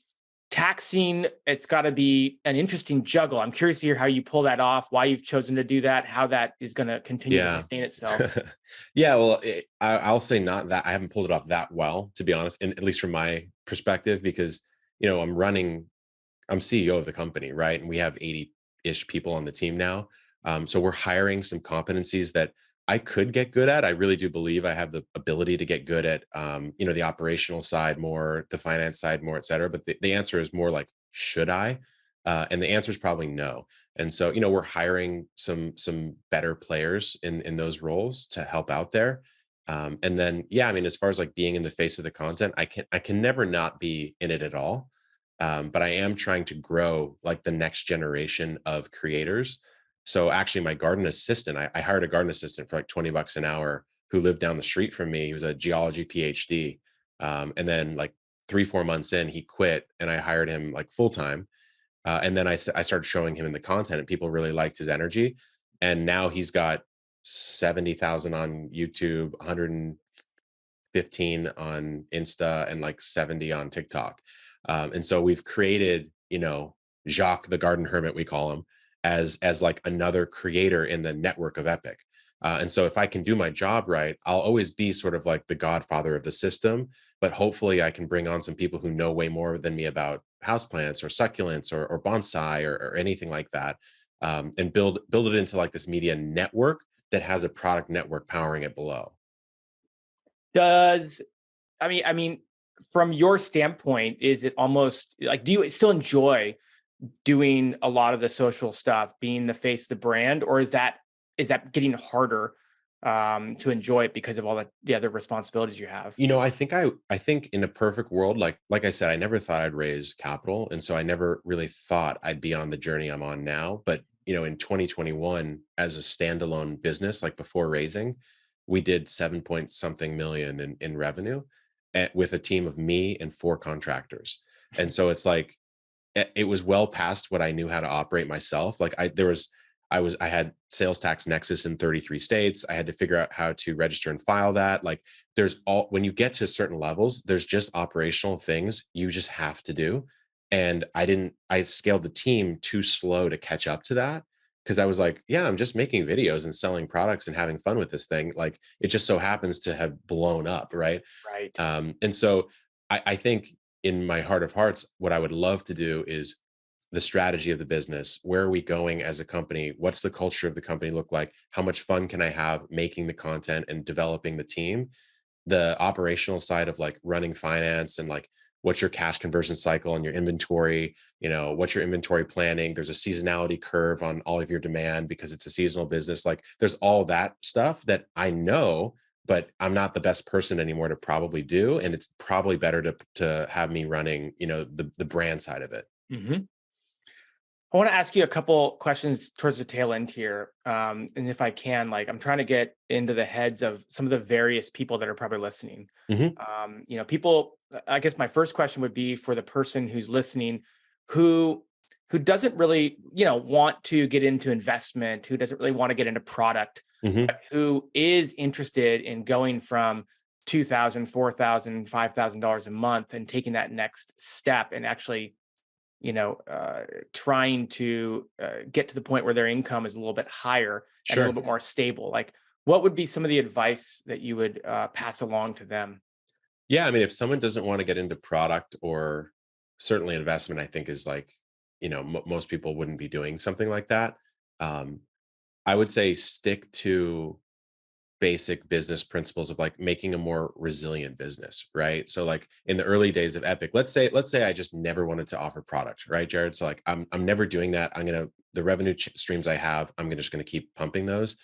taxing. It's got to be an interesting juggle. I'm curious to hear how you pull that off, why you've chosen to do that, how that is going to continue to Yeah. sustain itself. Yeah. Well, I'll say not that I haven't pulled it off that well, to be honest, and at least from my perspective, because I'm CEO of the company, right? And we have 80-ish people on the team now. So we're hiring some competencies that I could get good at. I really do believe I have the ability to get good at, the operational side more, the finance side more, et cetera. But the answer is more like, should I? And the answer is probably no. And so, we're hiring some better players in those roles to help out there. And then, yeah, I mean, as far as like being in the face of the content, I can never not be in it at all. But I am trying to grow like the next generation of creators. So actually, my garden assistant, I hired a garden assistant for like $20 an hour who lived down the street from me. He was a geology PhD. And then like 3, 4 months in, he quit and I hired him like full time. And then I started showing him in the content and people really liked his energy. And now he's got 70,000 on YouTube, 115 on Insta, and like 70 on TikTok. And so we've created, Jacques the garden hermit, we call him, as like another creator in the network of Epic. And so if I can do my job right, I'll always be sort of like the godfather of the system. But hopefully I can bring on some people who know way more than me about houseplants or succulents or bonsai or anything like that. And build it into like this media network that has a product network powering it below. Does I mean, from your standpoint, is it almost like, do you still enjoy doing a lot of the social stuff, being the face of the brand, or is that getting harder to enjoy it because of all the other responsibilities you have? I think in a perfect world, like I said, I never thought I'd raise capital. And so I never really thought I'd be on the journey I'm on now. But, in 2021, as a standalone business, like before raising, we did 7 point something million in revenue with a team of me and 4 contractors. And so it's like, it was well past what I knew how to operate myself. Like I had sales tax nexus in 33 states. I had to figure out how to register and file that. Like when you get to certain levels, there's just operational things you just have to do. And I scaled the team too slow to catch up to that. Cause I was like, yeah, I'm just making videos and selling products and having fun with this thing. Like it just so happens to have blown up. Right. Right. And so I think in my heart of hearts, what I would love to do is the strategy of the business. Where are we going as a company? What's the culture of the company look like? How much fun can I have making the content and developing the team? The operational side of like running finance and like what's your cash conversion cycle and your inventory, what's your inventory planning? There's a seasonality curve on all of your demand because it's a seasonal business. Like there's all that stuff that I know, but I'm not the best person anymore to probably do. And it's probably better to have me running, the brand side of it. Mm-hmm. I want to ask you a couple questions towards the tail end here. And if I can, like, I'm trying to get into the heads of some of the various people that are probably listening. Mhm. People, I guess my first question would be for the person who's listening, who doesn't really, want to get into investment, who doesn't really want to get into product, Mhm. but who is interested in going from $2,000, $4,000, $5,000 a month and taking that next step and actually trying to get to the point where their income is a little bit higher and a Sure. little bit more stable. Like, what would be some of the advice that you would pass along to them? Yeah, I mean, if someone doesn't want to get into product or certainly investment, I think is like, most people wouldn't be doing something like that. Um, I would say stick to basic business principles of like making a more resilient business, right? So like in the early days of Epic, let's say I just never wanted to offer product, right, Jared? So like I'm never doing that. The revenue streams I have, just gonna keep pumping those.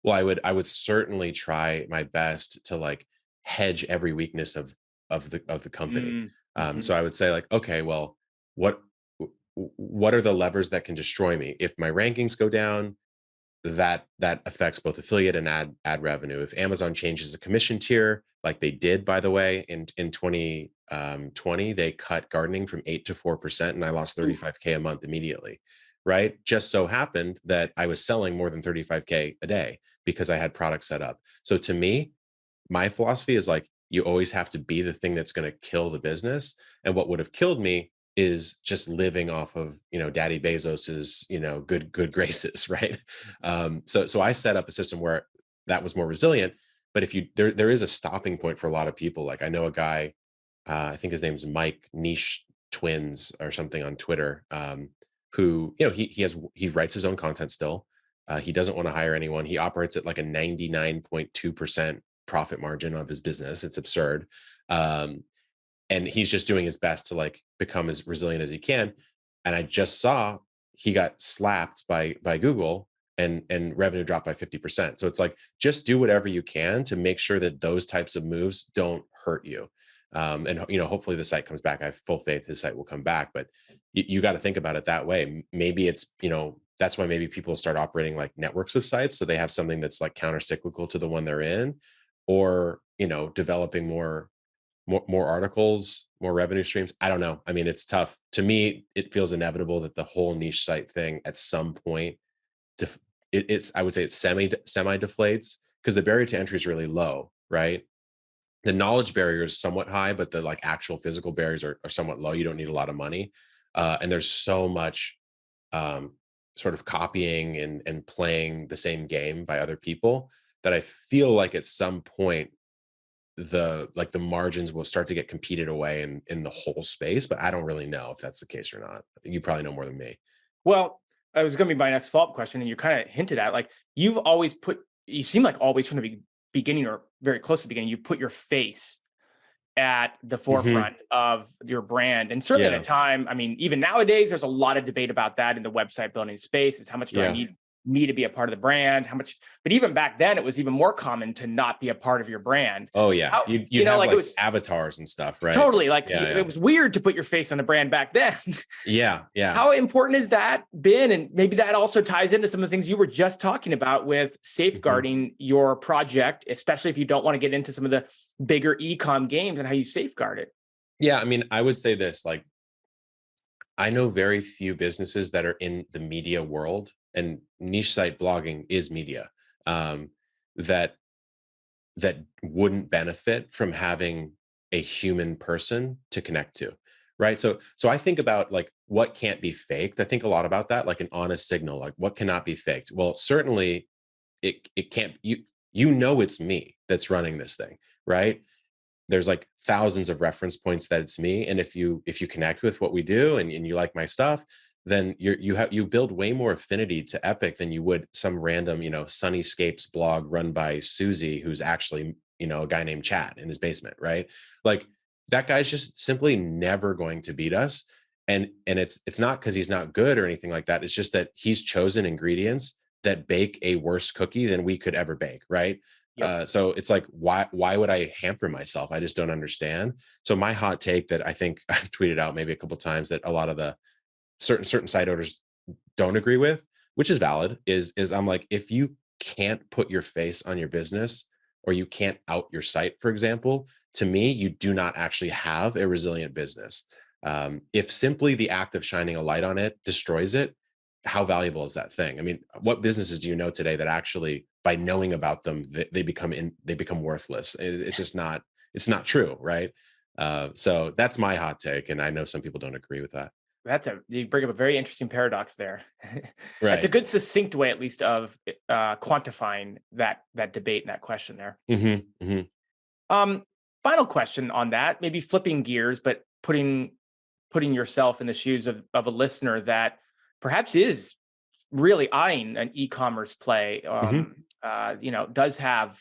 Well, I would certainly try my best to like hedge every weakness of the company. Mm-hmm. So I would say like, okay, well, what what are the levers that can destroy me if my rankings go down? That affects both affiliate and ad revenue. If Amazon changes the commission tier, like they did, by the way, in 2020, they cut gardening from 8 to 4%, and I lost 35K a month immediately. Right? Just so happened that I was selling more than 35K a day because I had products set up. So to me, my philosophy is like you always have to be the thing that's going to kill the business. And what would have killed me is just living off of Daddy Bezos's good graces, right? So I set up a system where that was more resilient. But if you there is a stopping point for a lot of people. Like I know a guy, I think his name's Mike Niche Twins or something on Twitter, who he writes his own content still. He doesn't want to hire anyone. He operates at like a 99.2% profit margin of his business. It's absurd. And he's just doing his best to like become as resilient as he can. And I just saw he got slapped by Google and revenue dropped by 50%. So it's like just do whatever you can to make sure that those types of moves don't hurt you. And hopefully the site comes back. I have full faith his site will come back, but you got to think about it that way. Maybe it's that's why maybe people start operating like networks of sites, so they have something that's like counter cyclical to the one they're in, or developing more articles, more revenue streams. I don't know. I mean, it's tough. To me, it feels inevitable that the whole niche site thing at some point, it's I would say it's semi deflates because the barrier to entry is really low, right? The knowledge barrier is somewhat high, but the like actual physical barriers are somewhat low. You don't need a lot of money, and there's so much um, sort of copying and playing the same game by other people that I feel like at some point the margins will start to get competed away in the whole space, but I don't really know if that's the case or not. You probably know more than me. Well, that was going to be my next follow-up question, and you kind of hinted at, like, you seem like always from the beginning or very close to the beginning, you put your face at the Mhm. forefront of your brand. And certainly at a Yeah. time, I mean, even nowadays, there's a lot of debate about that in the website building space, is how much do I Yeah. need me to be a part of the brand, but even back then it was even more common to not be a part of your brand. Oh yeah. You'd have like it was avatars and stuff, right? totally like, Yeah, it was weird to put your face on the brand back then. Yeah. How important has that been? And maybe that also ties into some of the things you were just talking about with safeguarding your project, especially if you don't want to get into some of the bigger e-com games, and how you safeguard it. Yeah. I mean, I would say this, like, I know very few businesses that are in the media world, and niche site blogging is media, that wouldn't benefit from having a human person to connect to, right? So I think about like what can't be faked. I think a lot about that, like an honest signal, like what cannot be faked. Well, certainly it can't. You know it's me that's running this thing, right? There's like thousands of reference points that it's me, and if you connect with what we do and you like my stuff, then you build way more affinity to Epic than you would some random, Sunnyscapes blog run by Susie, who's actually, a guy named Chad in his basement, right? Like that guy's just simply never going to beat us. And it's not because he's not good or anything like that. It's just that he's chosen ingredients that bake a worse cookie than we could ever bake, right? Yep. So it's like, why would I hamper myself? I just don't understand. So my hot take that I think I've tweeted out maybe a couple of times, that a lot of the certain site owners don't agree with, which is valid, is I'm like, if you can't put your face on your business, or you can't out your site, for example, to me, you do not actually have a resilient business. If simply the act of shining a light on it destroys it, how valuable is that thing? I mean, what businesses do you know today that actually, by knowing about them, they become worthless? It's just not. It's not true, right? So that's my hot take, and I know some people don't agree with that. You bring up a very interesting paradox there. That's a Right. good succinct way, at least, of quantifying that debate and that question there. Final question on that, maybe flipping gears, but putting yourself in the shoes of a listener that perhaps is really eyeing an e-commerce play, does have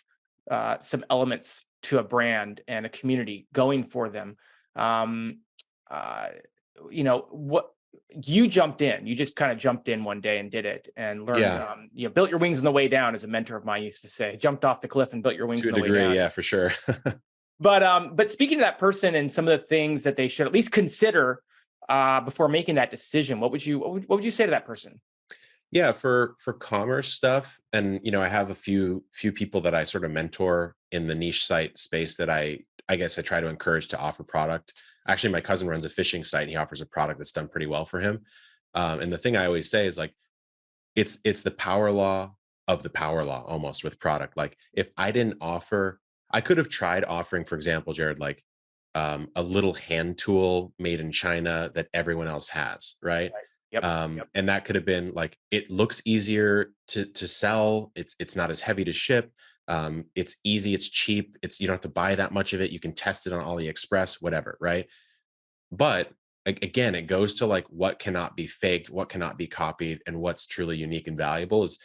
some elements to a brand and a community going for them. What you jumped in, you just kind of jumped in one day and did it, and learned, Yeah. built your wings on the way down, as a mentor of mine used to say. Jumped off the cliff and built your wings To a on the way degree, down. yeah, for sure. But speaking to that person and some of the things that they should at least consider before making that decision, what would you say to that person? Yeah, for commerce stuff, and I have a few people that I sort of mentor in the niche site space that I guess I try to encourage to offer product. Actually, my cousin runs a fishing site, and he offers a product that's done pretty well for him. And the thing I always say is like, it's the power law of the power law almost with product. Like if I didn't offer, I could have tried offering, for example, Jared, like a little hand tool made in China that everyone else has, right? Right. Yep. And that could have been like, it looks easier to sell. It's not as heavy to ship. It's easy, it's cheap. You don't have to buy that much of it. You can test it on AliExpress, whatever, right? But again, it goes to like what cannot be faked, what cannot be copied, and what's truly unique and valuable. Is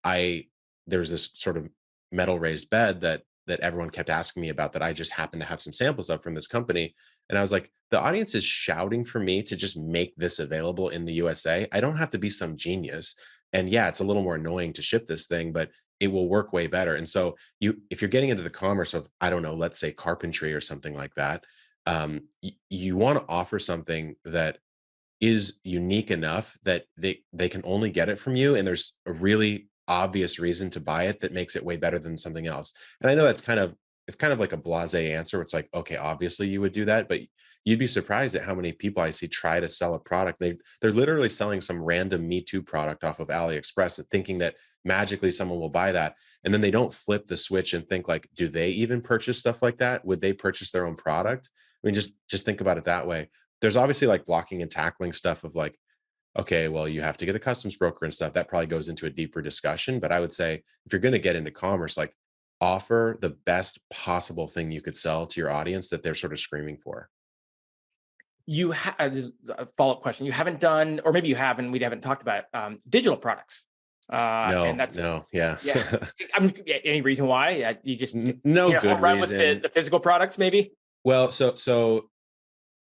I there's this sort of metal raised bed that everyone kept asking me about, that I just happened to have some samples of from this company. And I was like, the audience is shouting for me to just make this available in the USA. I don't have to be some genius. And yeah, it's a little more annoying to ship this thing, but it will work way better. And so if you're getting into the commerce of, I don't know, let's say carpentry or something like that, you want to offer something that is unique enough that they can only get it from you, and there's a really obvious reason to buy it that makes it way better than something else. And I know it's kind of like a blasé answer. It's like, okay, obviously you would do that, but you'd be surprised at how many people I see try to sell a product. They're literally selling some random Me Too product off of AliExpress and thinking that magically someone will buy that. And then they don't flip the switch and think like, do they even purchase stuff like that? Would they purchase their own product? I mean, just think about it that way. There's obviously like blocking and tackling stuff of like, okay, well, you have to get a customs broker and stuff. That probably goes into a deeper discussion. But I would say if you're going to get into commerce, like offer the best possible thing you could sell to your audience that they're sort of screaming for. This is a follow-up question. You haven't done, or maybe you haven't, we haven't talked about digital products. And that's, No, yeah. yeah. Any reason why? You just No good run with reason. the physical products, maybe? Well, so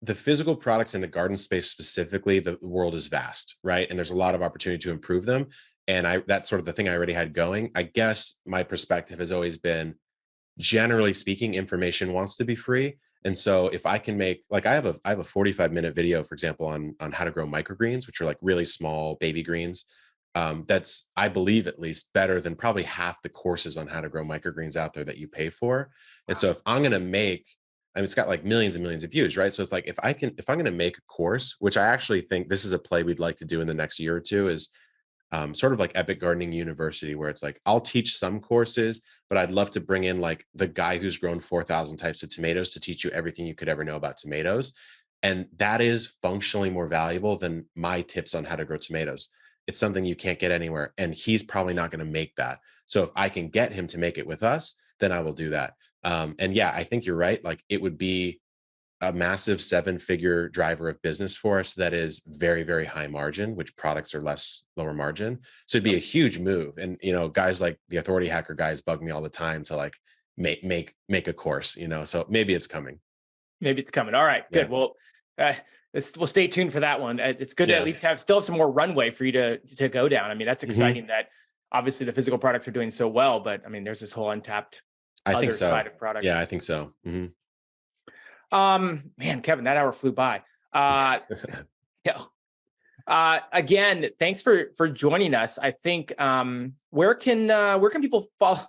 the physical products in the garden space specifically, the world is vast, right? And there's a lot of opportunity to improve them. and that's sort of the thing I already had going. I guess my perspective has always been, generally speaking, information wants to be free. And so if I can make, like, I have a 45-minute video, for example, on how to grow microgreens, which are like really small baby greens. That's, I believe, at least better than probably half the courses on how to grow microgreens out there that you pay for. And so if I'm going to make, I mean, it's got like millions and millions of views, right? So it's like, if I'm going to make a course, which I actually think this is a play we'd like to do in the next year or two, is sort of like Epic Gardening University, where it's like, I'll teach some courses, but I'd love to bring in like the guy who's grown 4,000 types of tomatoes to teach you everything you could ever know about tomatoes. And that is functionally more valuable than my tips on how to grow tomatoes. It's something you can't get anywhere, and he's probably not going to make that. So if I can get him to make it with us, then I will do that. And yeah, I think you're right. Like, it would be a massive 7-figure driver of business for us that is very, very high margin, which products are lower margin. So it'd be a huge move. And, guys like the Authority Hacker guys bug me all the time to like make a course, so maybe it's coming. Maybe it's coming. All right, good. Yeah. Well, we'll stay tuned for that one. It's good to at least still have some more runway for you to go down. I mean, that's exciting that obviously the physical products are doing so well, but I mean, there's this whole untapped other side of product. Yeah, I think so. Mm-hmm. Man, Kevin, that hour flew by. Again, thanks for joining us. I think, where can people follow?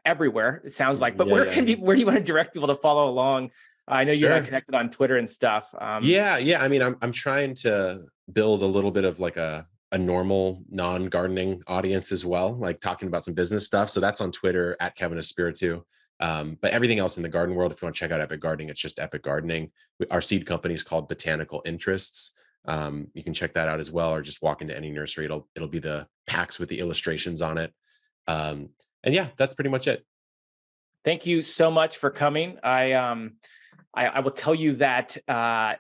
Everywhere, it sounds like, but where do you want to direct people to follow along? I know you and I connected on Twitter and stuff. Yeah. I mean, I'm trying to build a little bit of like a normal non-gardening audience as well, like talking about some business stuff. So that's on Twitter at Kevin Espiritu. But everything else in the garden world, if you want to check out Epic Gardening, it's just Epic Gardening. Our seed company is called Botanical Interests. You can check that out as well, or just walk into any nursery. It'll be the packs with the illustrations on it. And yeah, that's pretty much it. Thank you so much for coming. I will tell you that, I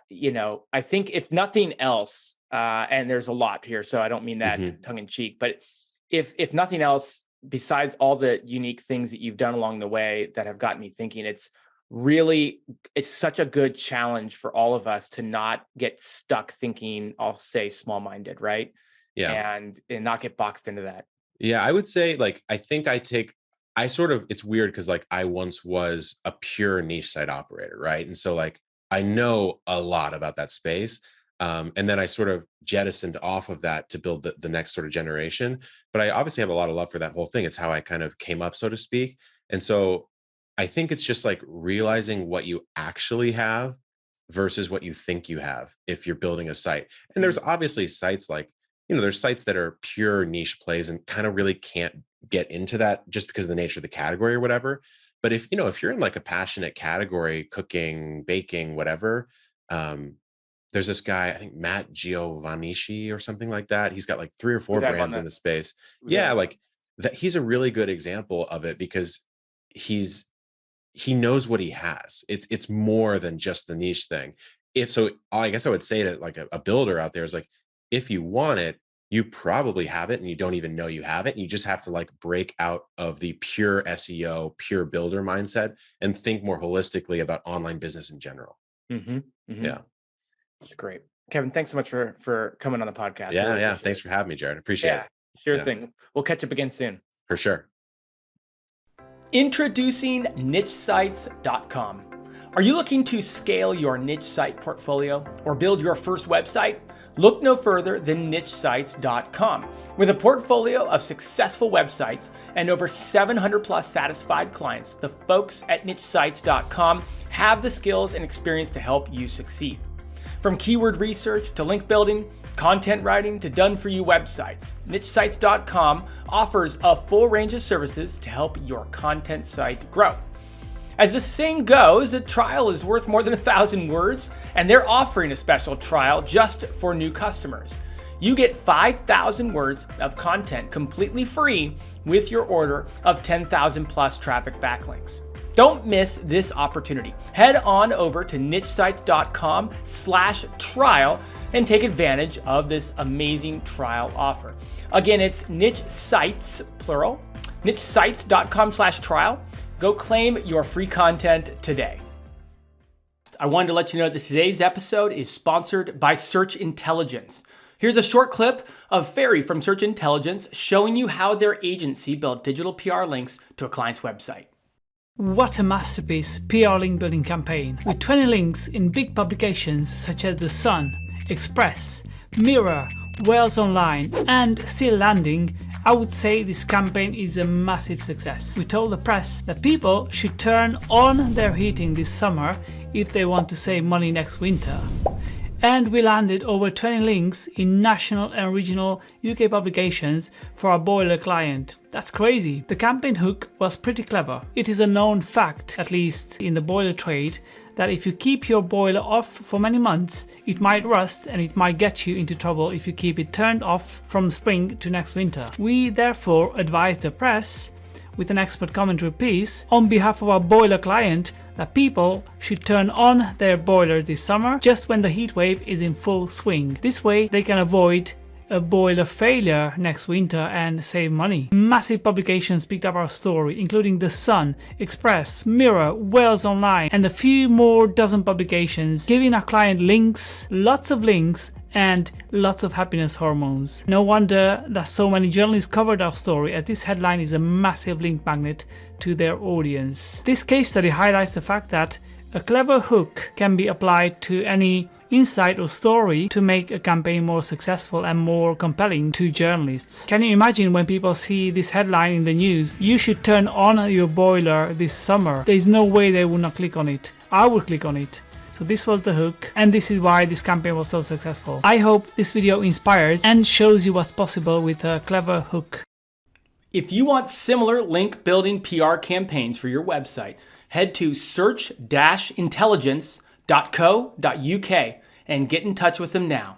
think if nothing else, and there's a lot here, so I don't mean that tongue in cheek, but if nothing else, besides all the unique things that you've done along the way that have gotten me thinking, it's such a good challenge for all of us to not get stuck thinking, I'll say small-minded, right? Yeah. And not get boxed into that. Yeah, I would say, like, I think it's weird because like I once was a pure niche site operator, right? And so like I know a lot about that space. And then I sort of jettisoned off of that to build the next sort of generation. But I obviously have a lot of love for that whole thing. It's how I kind of came up, so to speak. And so I think it's just like realizing what you actually have versus what you think you have if you're building a site. And there's obviously sites like, there's sites that are pure niche plays and kind of really can't get into that just because of the nature of the category or whatever. But if you're in like a passionate category, cooking, baking, whatever, there's this guy, I think Matt Giovannici or something like that. He's got like 3 or 4 brands in the space. Yeah, like that. He's a really good example of it because he knows what he has. It's more than just the niche thing. I guess I would say that like a builder out there is like, if you want it, you probably have it and you don't even know you have it. And you just have to like break out of the pure SEO, pure builder mindset and think more holistically about online business in general. Yeah. That's great. Kevin, thanks so much for coming on the podcast. Yeah. Thanks for having me, Jared. Appreciate it. Sure thing. We'll catch up again soon. For sure. Introducing nichesites.com. Are you looking to scale your niche site portfolio or build your first website? Look no further than nichesites.com. With a portfolio of successful websites and over 700 plus satisfied clients, the folks at nichesites.com have the skills and experience to help you succeed. From keyword research to link building, content writing to done-for-you websites, nichesites.com offers a full range of services to help your content site grow. As the saying goes, a trial is worth more than 1,000 words, and they're offering a special trial just for new customers. You get 5,000 words of content completely free with your order of 10,000 plus traffic backlinks. Don't miss this opportunity. Head on over to nichesites.com/trial and take advantage of this amazing trial offer. Again, it's niche sites, plural, nichesites.com/trial. Go claim your free content today. I wanted to let you know that today's episode is sponsored by Search Intelligence. Here's a short clip of Ferry from Search Intelligence showing you how their agency built digital PR links to a client's website. What a masterpiece PR link building campaign. With 20 links in big publications such as The Sun, Express, Mirror, Wales Online, and still landing, I would say this campaign is a massive success. We told the press that people should turn on their heating this summer if they want to save money next winter. And we landed over 20 links in national and regional UK publications for our boiler client. That's crazy. The campaign hook was pretty clever. It is a known fact, at least in the boiler trade, that if you keep your boiler off for many months, it might rust and it might get you into trouble if you keep it turned off from spring to next winter. We therefore advised the press with an expert commentary piece on behalf of our boiler client that people should turn on their boilers this summer just when the heat wave is in full swing. This way they can avoid a boiler failure next winter and save money. Massive publications picked up our story, including The Sun, Express, Mirror, Wales Online, and a few more dozen publications, giving our client links, lots of links, and lots of happiness hormones. No wonder that so many journalists covered our story, as this headline is a massive link magnet to their audience. This case study highlights the fact that a clever hook can be applied to any insight or story to make a campaign more successful and more compelling to journalists. Can you imagine when people see this headline in the news, "You should turn on your boiler this summer"? There is no way they would not click on it. I would click on it. So this was the hook, and this is why this campaign was so successful. I hope this video inspires and shows you what's possible with a clever hook. If you want similar link building PR campaigns for your website, head to search-intelligence.co.uk and get in touch with them now.